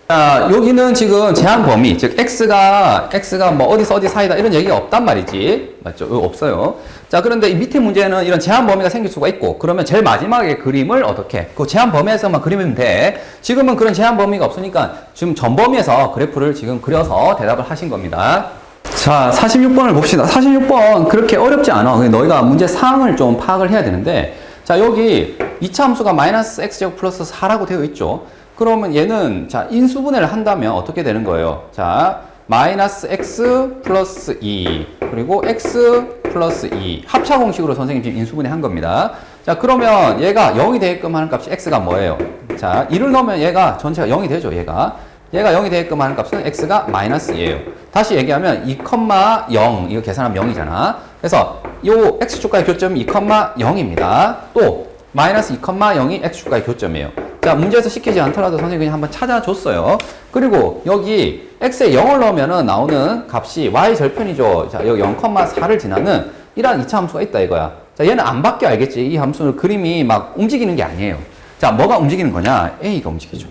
자, 여기는 지금 제한 범위, 즉 x가 뭐 어디서 어디 사이다 이런 얘기가 없단 말이지. 맞죠? 없어요. 자, 그런데 이 밑에 문제는 이런 제한 범위가 생길 수가 있고, 그러면 제일 마지막에 그림을 어떻게? 그 제한 범위에서만 그리면 돼. 지금은 그런 제한 범위가 없으니까 지금 전 범위에서 그래프를 지금 그려서 대답을 하신 겁니다. 자, 46번을 봅시다. 46번 그렇게 어렵지 않아. 너희가 문제 사항을 좀 파악을 해야 되는데, 자, 여기 이차 함수가 마이너스 x제곱 플러스 4라고 되어 있죠. 그러면 얘는 자, 인수분해를 한다면 어떻게 되는 거예요? 자, 마이너스 x 플러스 2 그리고 x 플러스 2 합차 공식으로 선생님 지금 인수분해 한 겁니다. 자, 그러면 얘가 0이 되게끔 하는 값이 x가 뭐예요? 자, 2를 넣으면 얘가 전체가 0이 되죠. 얘가 0이 되게끔 하는 값은 x가 마이너스 2예요. 다시 얘기하면 2,0 이거 계산하면 0이잖아. 그래서 요 x축과의 교점이 2,0입니다. 또 마이너스 2,0이 x축과의 교점이에요. 자, 문제에서 시키지 않더라도 선생님이 그냥 한번 찾아줬어요. 그리고 여기 x에 0을 넣으면 나오는 값이 y절편이죠. 자, 여기 0,4를 지나는 이러한 이차 함수가 있다 이거야. 자, 얘는 안 바뀌어 알겠지? 이 함수는 그림이 막 움직이는 게 아니에요. 자, 뭐가 움직이는 거냐? a가 움직이죠.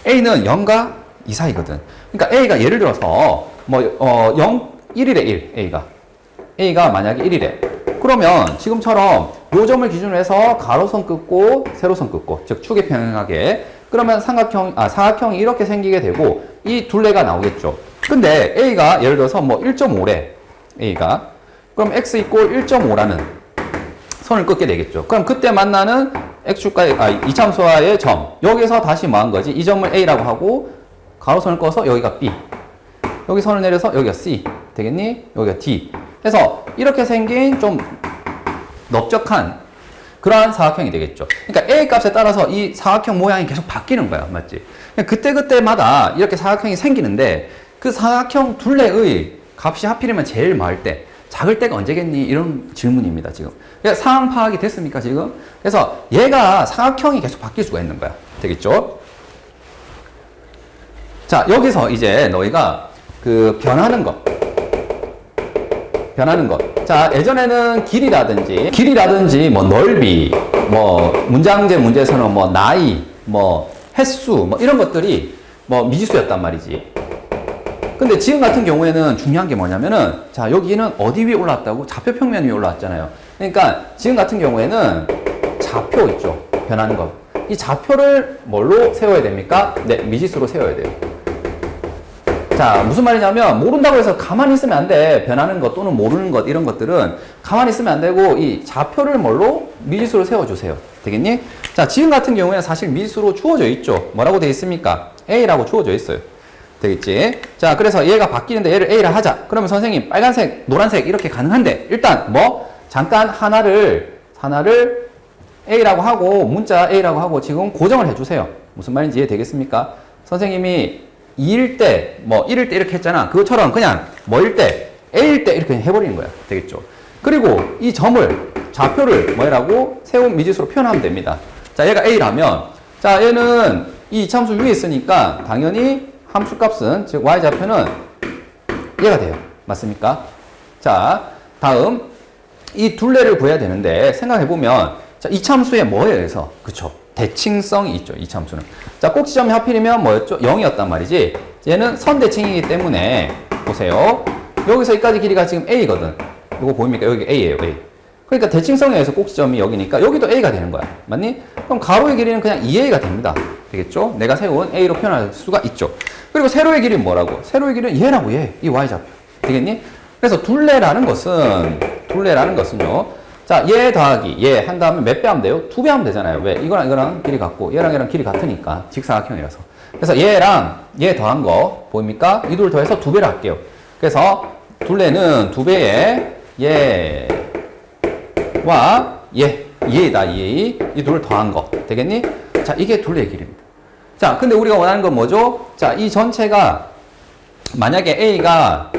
a는 0과 2 사이거든. 그러니까 a가 예를 들어서 뭐 1이래 1, a가 만약에 1이래. 그러면 지금처럼 요 점을 기준으로 해서 가로선 긋고 세로선 긋고, 즉 축에 평행하게, 그러면 사각형이 이렇게 생기게 되고 이 둘레가 나오겠죠. 근데 a가 예를 들어서 뭐 1.5래. a가 그럼 x 이꼴 1.5라는 선을 긋게 되겠죠. 그럼 그때 만나는 x축과의 이차함수와의 점, 여기서 다시 뭐 한 거지? 이 점을 a라고 하고 가로선을 꺼서 여기가 b, 여기 선을 내려서 여기가 c 되겠니? 여기가 d 해서 이렇게 생긴 좀 넓적한 그러한 사각형이 되겠죠. 그러니까 a 값에 따라서 이 사각형 모양이 계속 바뀌는 거야. 맞지? 그때그때마다 이렇게 사각형이 생기는데 그 사각형 둘레의 값이 하필이면 제일 많을 때, 작을 때가 언제겠니? 이런 질문입니다, 지금. 그러니까 상황 파악이 됐습니까, 지금? 그래서 얘가 사각형이 계속 바뀔 수가 있는 거야. 되겠죠? 자, 여기서 이제 너희가 그 변하는 것. 자, 예전에는 길이라든지 뭐 넓이, 뭐 문장제 문제에서는 뭐 나이, 뭐 횟수, 뭐 이런 것들이 뭐 미지수였단 말이지. 근데 지금 같은 경우에는 중요한 게 뭐냐면은, 자, 여기는 어디 위에 올라왔다고? 좌표 평면 위에 올라왔잖아요. 그러니까 지금 같은 경우에는 좌표 있죠. 변하는 것. 이 좌표를 뭘로 세워야 됩니까? 네, 미지수로 세워야 돼요. 자, 무슨 말이냐면 모른다고 해서 가만히 있으면 안 돼. 변하는 것 또는 모르는 것 이런 것들은 가만히 있으면 안 되고 이 좌표를 뭘로? 미지수로 세워주세요. 되겠니? 자, 지금 같은 경우에는 사실 미지수로 주어져 있죠. 뭐라고 되어 있습니까? A라고 주어져 있어요. 되겠지? 자, 그래서 얘가 바뀌는데 얘를 A라 하자. 그러면 선생님 빨간색, 노란색 이렇게 가능한데 일단 뭐 잠깐 하나를 A라고 하고 문자 A라고 하고 지금 고정을 해주세요. 무슨 말인지 이해되겠습니까? 선생님이 2일 때, 뭐 1일 때 이렇게 했잖아. 그것처럼 그냥 뭐일 때, A일 때 이렇게 해버리는 거야. 되겠죠? 그리고 이 점을, 좌표를 뭐라고? 세운 미지수로 표현하면 됩니다. 자, 얘가 A라면, 자, 얘는 이 이차함수 위에 있으니까 당연히 함수값은, 즉 Y좌표는 얘가 돼요. 맞습니까? 자, 다음 이 둘레를 구해야 되는데 생각해보면, 자, 이차함수에 뭐예요? 그래서 그쵸? 대칭성이 있죠. 이차함수는. 자, 꼭지점이 하필이면 뭐였죠? 0이었단 말이지. 얘는 선대칭이기 때문에 보세요. 여기서 여기까지 길이가 지금 A거든. 이거 보입니까? 여기 A예요. A. 그러니까 대칭성에 의해서 꼭지점이 여기니까 여기도 A가 되는 거야. 맞니? 그럼 가로의 길이는 그냥 2A가 됩니다. 되겠죠? 내가 세운 A로 표현할 수가 있죠. 그리고 세로의 길이는 뭐라고? 세로의 길이는 얘라고 얘. 이 Y좌표. 되겠니? 그래서 둘레라는 것은요. 자, 얘 더하기 얘 한 다음에 몇 배 하면 돼요? 2배 하면 되잖아요. 왜? 이거랑 길이 같고 얘랑 길이 같으니까 직사각형이라서. 그래서 얘랑 얘 더한 거 보입니까? 이 둘 더해서 2배를 할게요. 그래서 둘레는 2배의 얘와 얘다 이 둘을 더한 거 되겠니? 자, 이게 둘레의 길입니다. 자, 근데 우리가 원하는 건 뭐죠? 자, 이 전체가 만약에 A가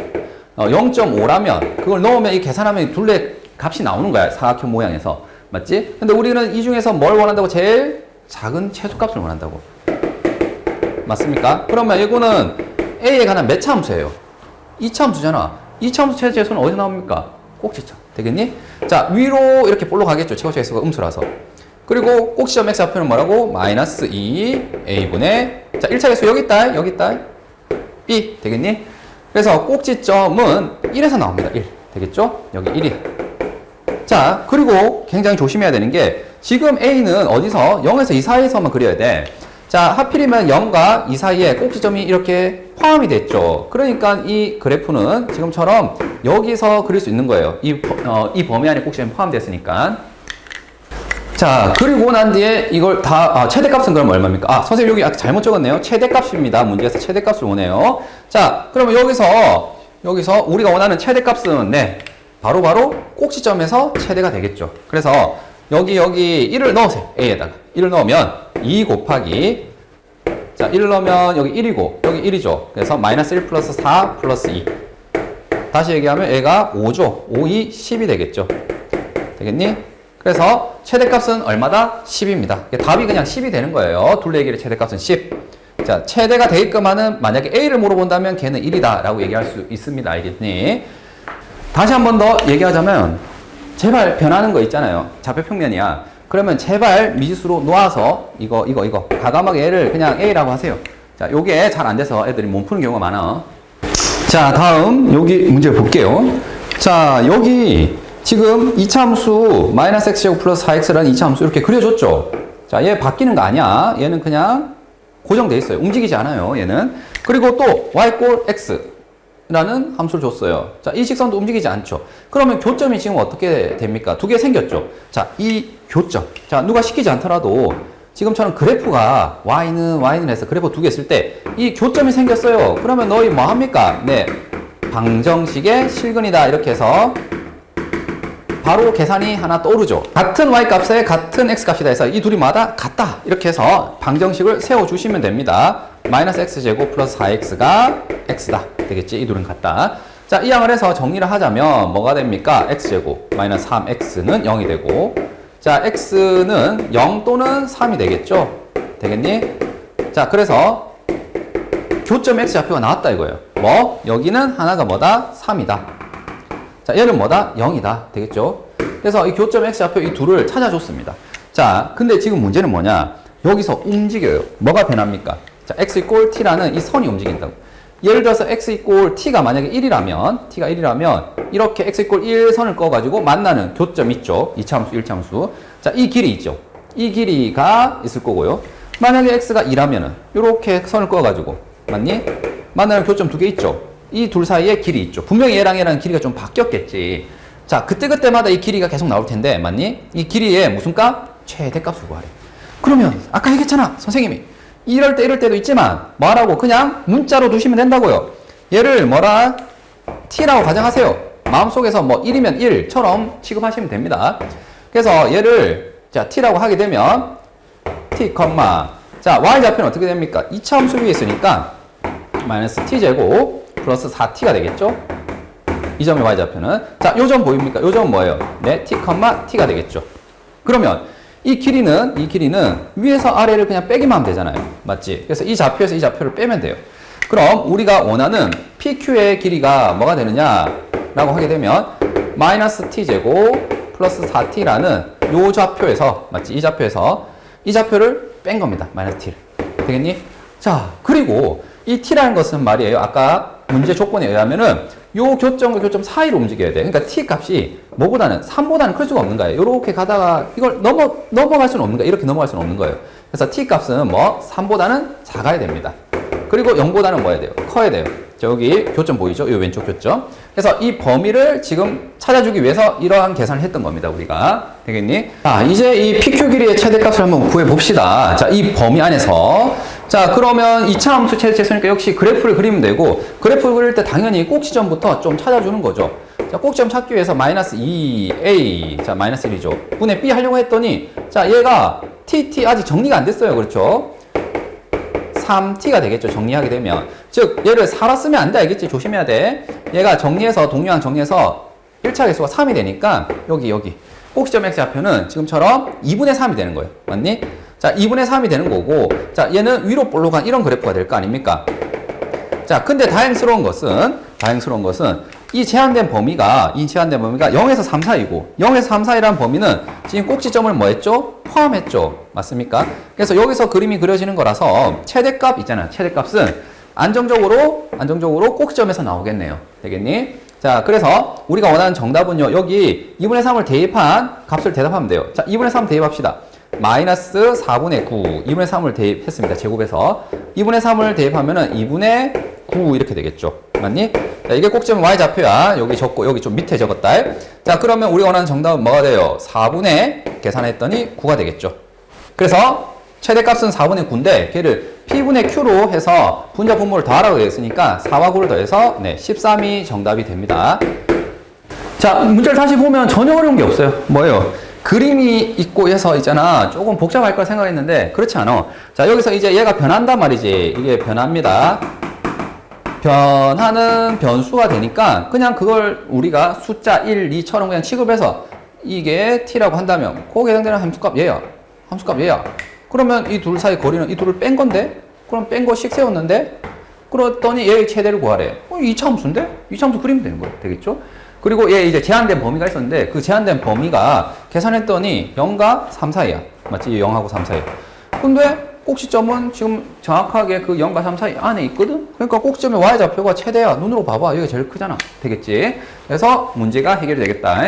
0.5라면 그걸 넣으면 이 계산하면 둘레 값이 나오는 거야. 사각형 모양에서. 맞지? 근데 우리는 이 중에서 뭘 원한다고? 제일 작은 최소값을 원한다고. 맞습니까? 그러면 이거는 A에 관한 몇 차 함수예요? 2차 함수잖아. 2차 함수 최대치수는 어디 나옵니까? 꼭지점. 되겠니? 자, 위로 이렇게 볼로 가겠죠. 최고차 X가 음수라서. 그리고 꼭지점 X 좌표는 뭐라고? 마이너스 2 A분의, 자, 1차 개수 여기 있다, 여기 있다. B. 되겠니? 그래서 꼭지점은 1에서 나옵니다. 1. 되겠죠? 여기 1이. 자, 그리고 굉장히 조심해야 되는 게, 지금 A는 어디서? 0에서 2 사이에서만 그려야 돼. 자, 하필이면 0과 2 사이에 꼭지점이 이렇게 포함이 됐죠. 그러니까 이 그래프는 지금처럼 여기서 그릴 수 있는 거예요. 이 범위 안에 꼭지점이 포함됐으니까. 자, 그리고 난 뒤에 이걸 다, 최대값은 그럼 얼마입니까? 선생님 여기 잘못 적었네요. 최대값입니다. 문제에서 최대값을 오네요. 자, 그러면 여기서 우리가 원하는 최대값은, 네, 바로 꼭지점에서 최대가 되겠죠. 그래서 여기 1을 넣으세요. A에다가. 1을 넣으면 2 곱하기, 자, 1을 넣으면 여기 1이고, 여기 1이죠. 그래서 마이너스 1 플러스 4 플러스 2. 다시 얘기하면 얘가 5죠. 5, 2, 10이 되겠죠. 되겠니? 그래서 최대값은 얼마다? 10입니다. 답이 그냥 10이 되는 거예요. 둘레의 길의 최대값은 10. 자, 최대가 되게끔 하는, 만약에 A를 물어본다면 걔는 1이다 라고 얘기할 수 있습니다. 알겠니? 다시 한 번 더 얘기하자면, 제발 변하는 거 있잖아요. 좌표 평면이야. 그러면 제발 미지수로 놓아서 이거 과감하게 얘를 그냥 A라고 하세요. 자, 요게 잘 안 돼서 애들이 못 푸는 경우가 많아. 자, 다음 여기 문제 볼게요. 자, 여기 지금 2차 함수 마이너스 x제곱 플러스 4x라는 2차 함수 이렇게 그려줬죠. 자, 얘 바뀌는 거 아니야. 얘는 그냥 고정돼 있어요. 움직이지 않아요. 얘는. 그리고 또 y 꼴 x 라는 함수를 줬어요. 자, 이 직선도 움직이지 않죠. 그러면 교점이 지금 어떻게 됩니까? 두 개 생겼죠. 자, 이 교점. 자, 누가 시키지 않더라도 지금처럼 그래프가 y는 해서 그래프 두 개 쓸 때 이 교점이 생겼어요. 그러면 너희 뭐 합니까? 네, 방정식의 실근이다. 이렇게 해서 바로 계산이 하나 떠오르죠. 같은 y값에 같은 x값이다 해서 이 둘이 마다 같다. 이렇게 해서 방정식을 세워주시면 됩니다. 마이너스 x제곱 플러스 4x가 x다. 되겠지? 이 둘은 같다. 자, 이 양을 해서 정리를 하자면 뭐가 됩니까? x제곱 마이너스 3x는 0이 되고, 자, x는 0 또는 3이 되겠죠? 되겠니? 자, 그래서 교점 x 좌표가 나왔다 이거예요. 뭐? 여기는 하나가 뭐다? 3이다. 자, 얘는 뭐다? 0이다. 되겠죠? 그래서 이 교점 x 좌표 이 둘을 찾아줬습니다. 자, 근데 지금 문제는 뭐냐? 여기서 움직여요. 뭐가 변합니까? 자, x 이꼴 t라는 이 선이 움직인다고. 예를 들어서 x 이꼴 t가 만약에 1이라면, t가 1이라면 이렇게 x 이꼴 1선을 꺼가지고 만나는 교점 있죠? 2차 함수, 1차 함수. 자, 이 길이 있죠? 이 길이가 있을 거고요. 만약에 x가 2라면은 이렇게 선을 꺼가지고, 맞니? 만나는 교점 두 개 있죠? 이 둘 사이에 길이 있죠. 분명히 얘랑 길이가 좀 바뀌었겠지. 자, 그때마다 이 길이가 계속 나올 텐데, 맞니? 이 길이의 무슨 값? 최대값을 구하래. 그러면 아까 얘기했잖아, 선생님이. 이럴 때도 있지만 뭐라고 그냥 문자로 두시면 된다고요. 얘를 뭐라? t라고 가정하세요. 마음속에서 뭐 1이면 1처럼 취급하시면 됩니다. 그래서 얘를 자 t라고 하게 되면 t, 자 y좌표는 어떻게 됩니까? 2차 함수 위에 있으니까 마이너스 t제곱 플러스 4t가 되겠죠? 이 점의 y좌표는. 자, 요 점 보입니까? 요 점은 뭐예요? 네, t, t가 되겠죠. 그러면 이 길이는 위에서 아래를 그냥 빼기만 하면 되잖아요. 맞지? 그래서 이 좌표에서 이 좌표를 빼면 돼요. 그럼 우리가 원하는 PQ의 길이가 뭐가 되느냐? 라고 하게 되면 마이너스 t제곱 플러스 4t라는 요 좌표에서, 맞지? 이 좌표를 뺀 겁니다. 마이너스 t를. 되겠니? 자, 그리고 이 t라는 것은 말이에요. 아까 문제 조건에 의하면은 요 교점과 교점 사이로 움직여야 돼. 그러니까 t 값이 뭐보다는 3보다는 클 수가 없는 거예요. 요렇게 가다가 이걸 넘어갈 수는 없는 거예요. 이렇게 넘어갈 수는 없는 거예요. 그래서 t 값은 뭐 3보다는 작아야 됩니다. 그리고 0보다는 뭐 해야 돼요? 커야 돼요. 저기 교점 보이죠? 요 왼쪽 교점. 그래서 이 범위를 지금 찾아주기 위해서 이러한 계산을 했던 겁니다. 우리가. 되겠니? 자, 이제 이 PQ 길이의 최대값을 한번 구해봅시다. 자, 이 범위 안에서. 자, 그러면 2차 함수 최대치수니까 역시 그래프를 그리면 되고, 그래프를 그릴 때 당연히 꼭지점부터 좀 찾아주는 거죠. 자, 꼭지점 찾기 위해서 마이너스 2a, 자, 마이너스 1이죠. 분의 b 하려고 했더니, 자, 얘가 t 아직 정리가 안 됐어요. 그렇죠? 3t가 되겠죠. 정리하게 되면. 즉, 얘를 4라 쓰면 안 돼. 알겠지? 조심해야 돼. 얘가 정리해서, 동류항 정리해서 1차 개수가 3이 되니까, 여기. 꼭지점 x좌표는 지금처럼 2분의 3이 되는 거예요. 맞니? 자, 2분의 3이 되는 거고, 자, 얘는 위로 볼록한 이런 그래프가 될 거 아닙니까? 자, 근데 다행스러운 것은 이 제한된 범위가 0에서 3 사이고, 0에서 3 사이라는 범위는 지금 꼭지점을 뭐 했죠? 포함했죠. 맞습니까? 그래서 여기서 그림이 그려지는 거라서 최대값 있잖아요. 최대값은 안정적으로 꼭지점에서 나오겠네요. 되겠니? 자, 그래서 우리가 원하는 정답은요, 여기 2분의 3을 대입한 값을 대답하면 돼요. 자, 2분의 3 대입합시다. 마이너스 4분의 9, 2분의 3을 대입했습니다. 제곱해서. 2분의 3을 대입하면은 2분의 9 이렇게 되겠죠. 맞니? 자, 이게 꼭지점 y좌표야. 여기 적고, 여기 좀 밑에 적었다. 자, 그러면 우리가 원하는 정답은 뭐가 돼요? 4분의 계산했더니 9가 되겠죠. 그래서 최대값은 4분의 9인데, 걔를 p분의 q로 해서 분자 분모를 더하라고 되어 있으니까 4와 9를 더해서 13이 정답이 됩니다. 자, 문제를 다시 보면 전혀 어려운 게 없어요. 뭐예요? 그림이 있고 해서 있잖아. 조금 복잡할 걸 생각했는데 그렇지 않아. 자, 여기서 이제 얘가 변한단 말이지. 이게 변합니다. 변하는 변수가 되니까 그냥 그걸 우리가 숫자 1, 2처럼 그냥 취급해서 이게 t라고 한다면 거기에 해당되는 함수값 얘야. 함수값 얘야. 그러면 이 둘 사이 거리는 이 둘을 뺀 건데? 그럼 뺀 거씩 세웠는데? 그랬더니 얘의 최대를 구하래. 2차 함수인데? 2차 함수 그리면 되는 거예요. 되겠죠? 그리고 얘 이제 제한된 범위가 있었는데 그 제한된 범위가 계산했더니 0과 3 사이야. 맞지? 0하고 3 사이. 근데 꼭지점은 지금 정확하게 그 0과 3 사이 안에 있거든? 그러니까 꼭지점의 y좌표가 최대야. 눈으로 봐봐. 여기가 제일 크잖아. 되겠지? 그래서 문제가 해결이 되겠다.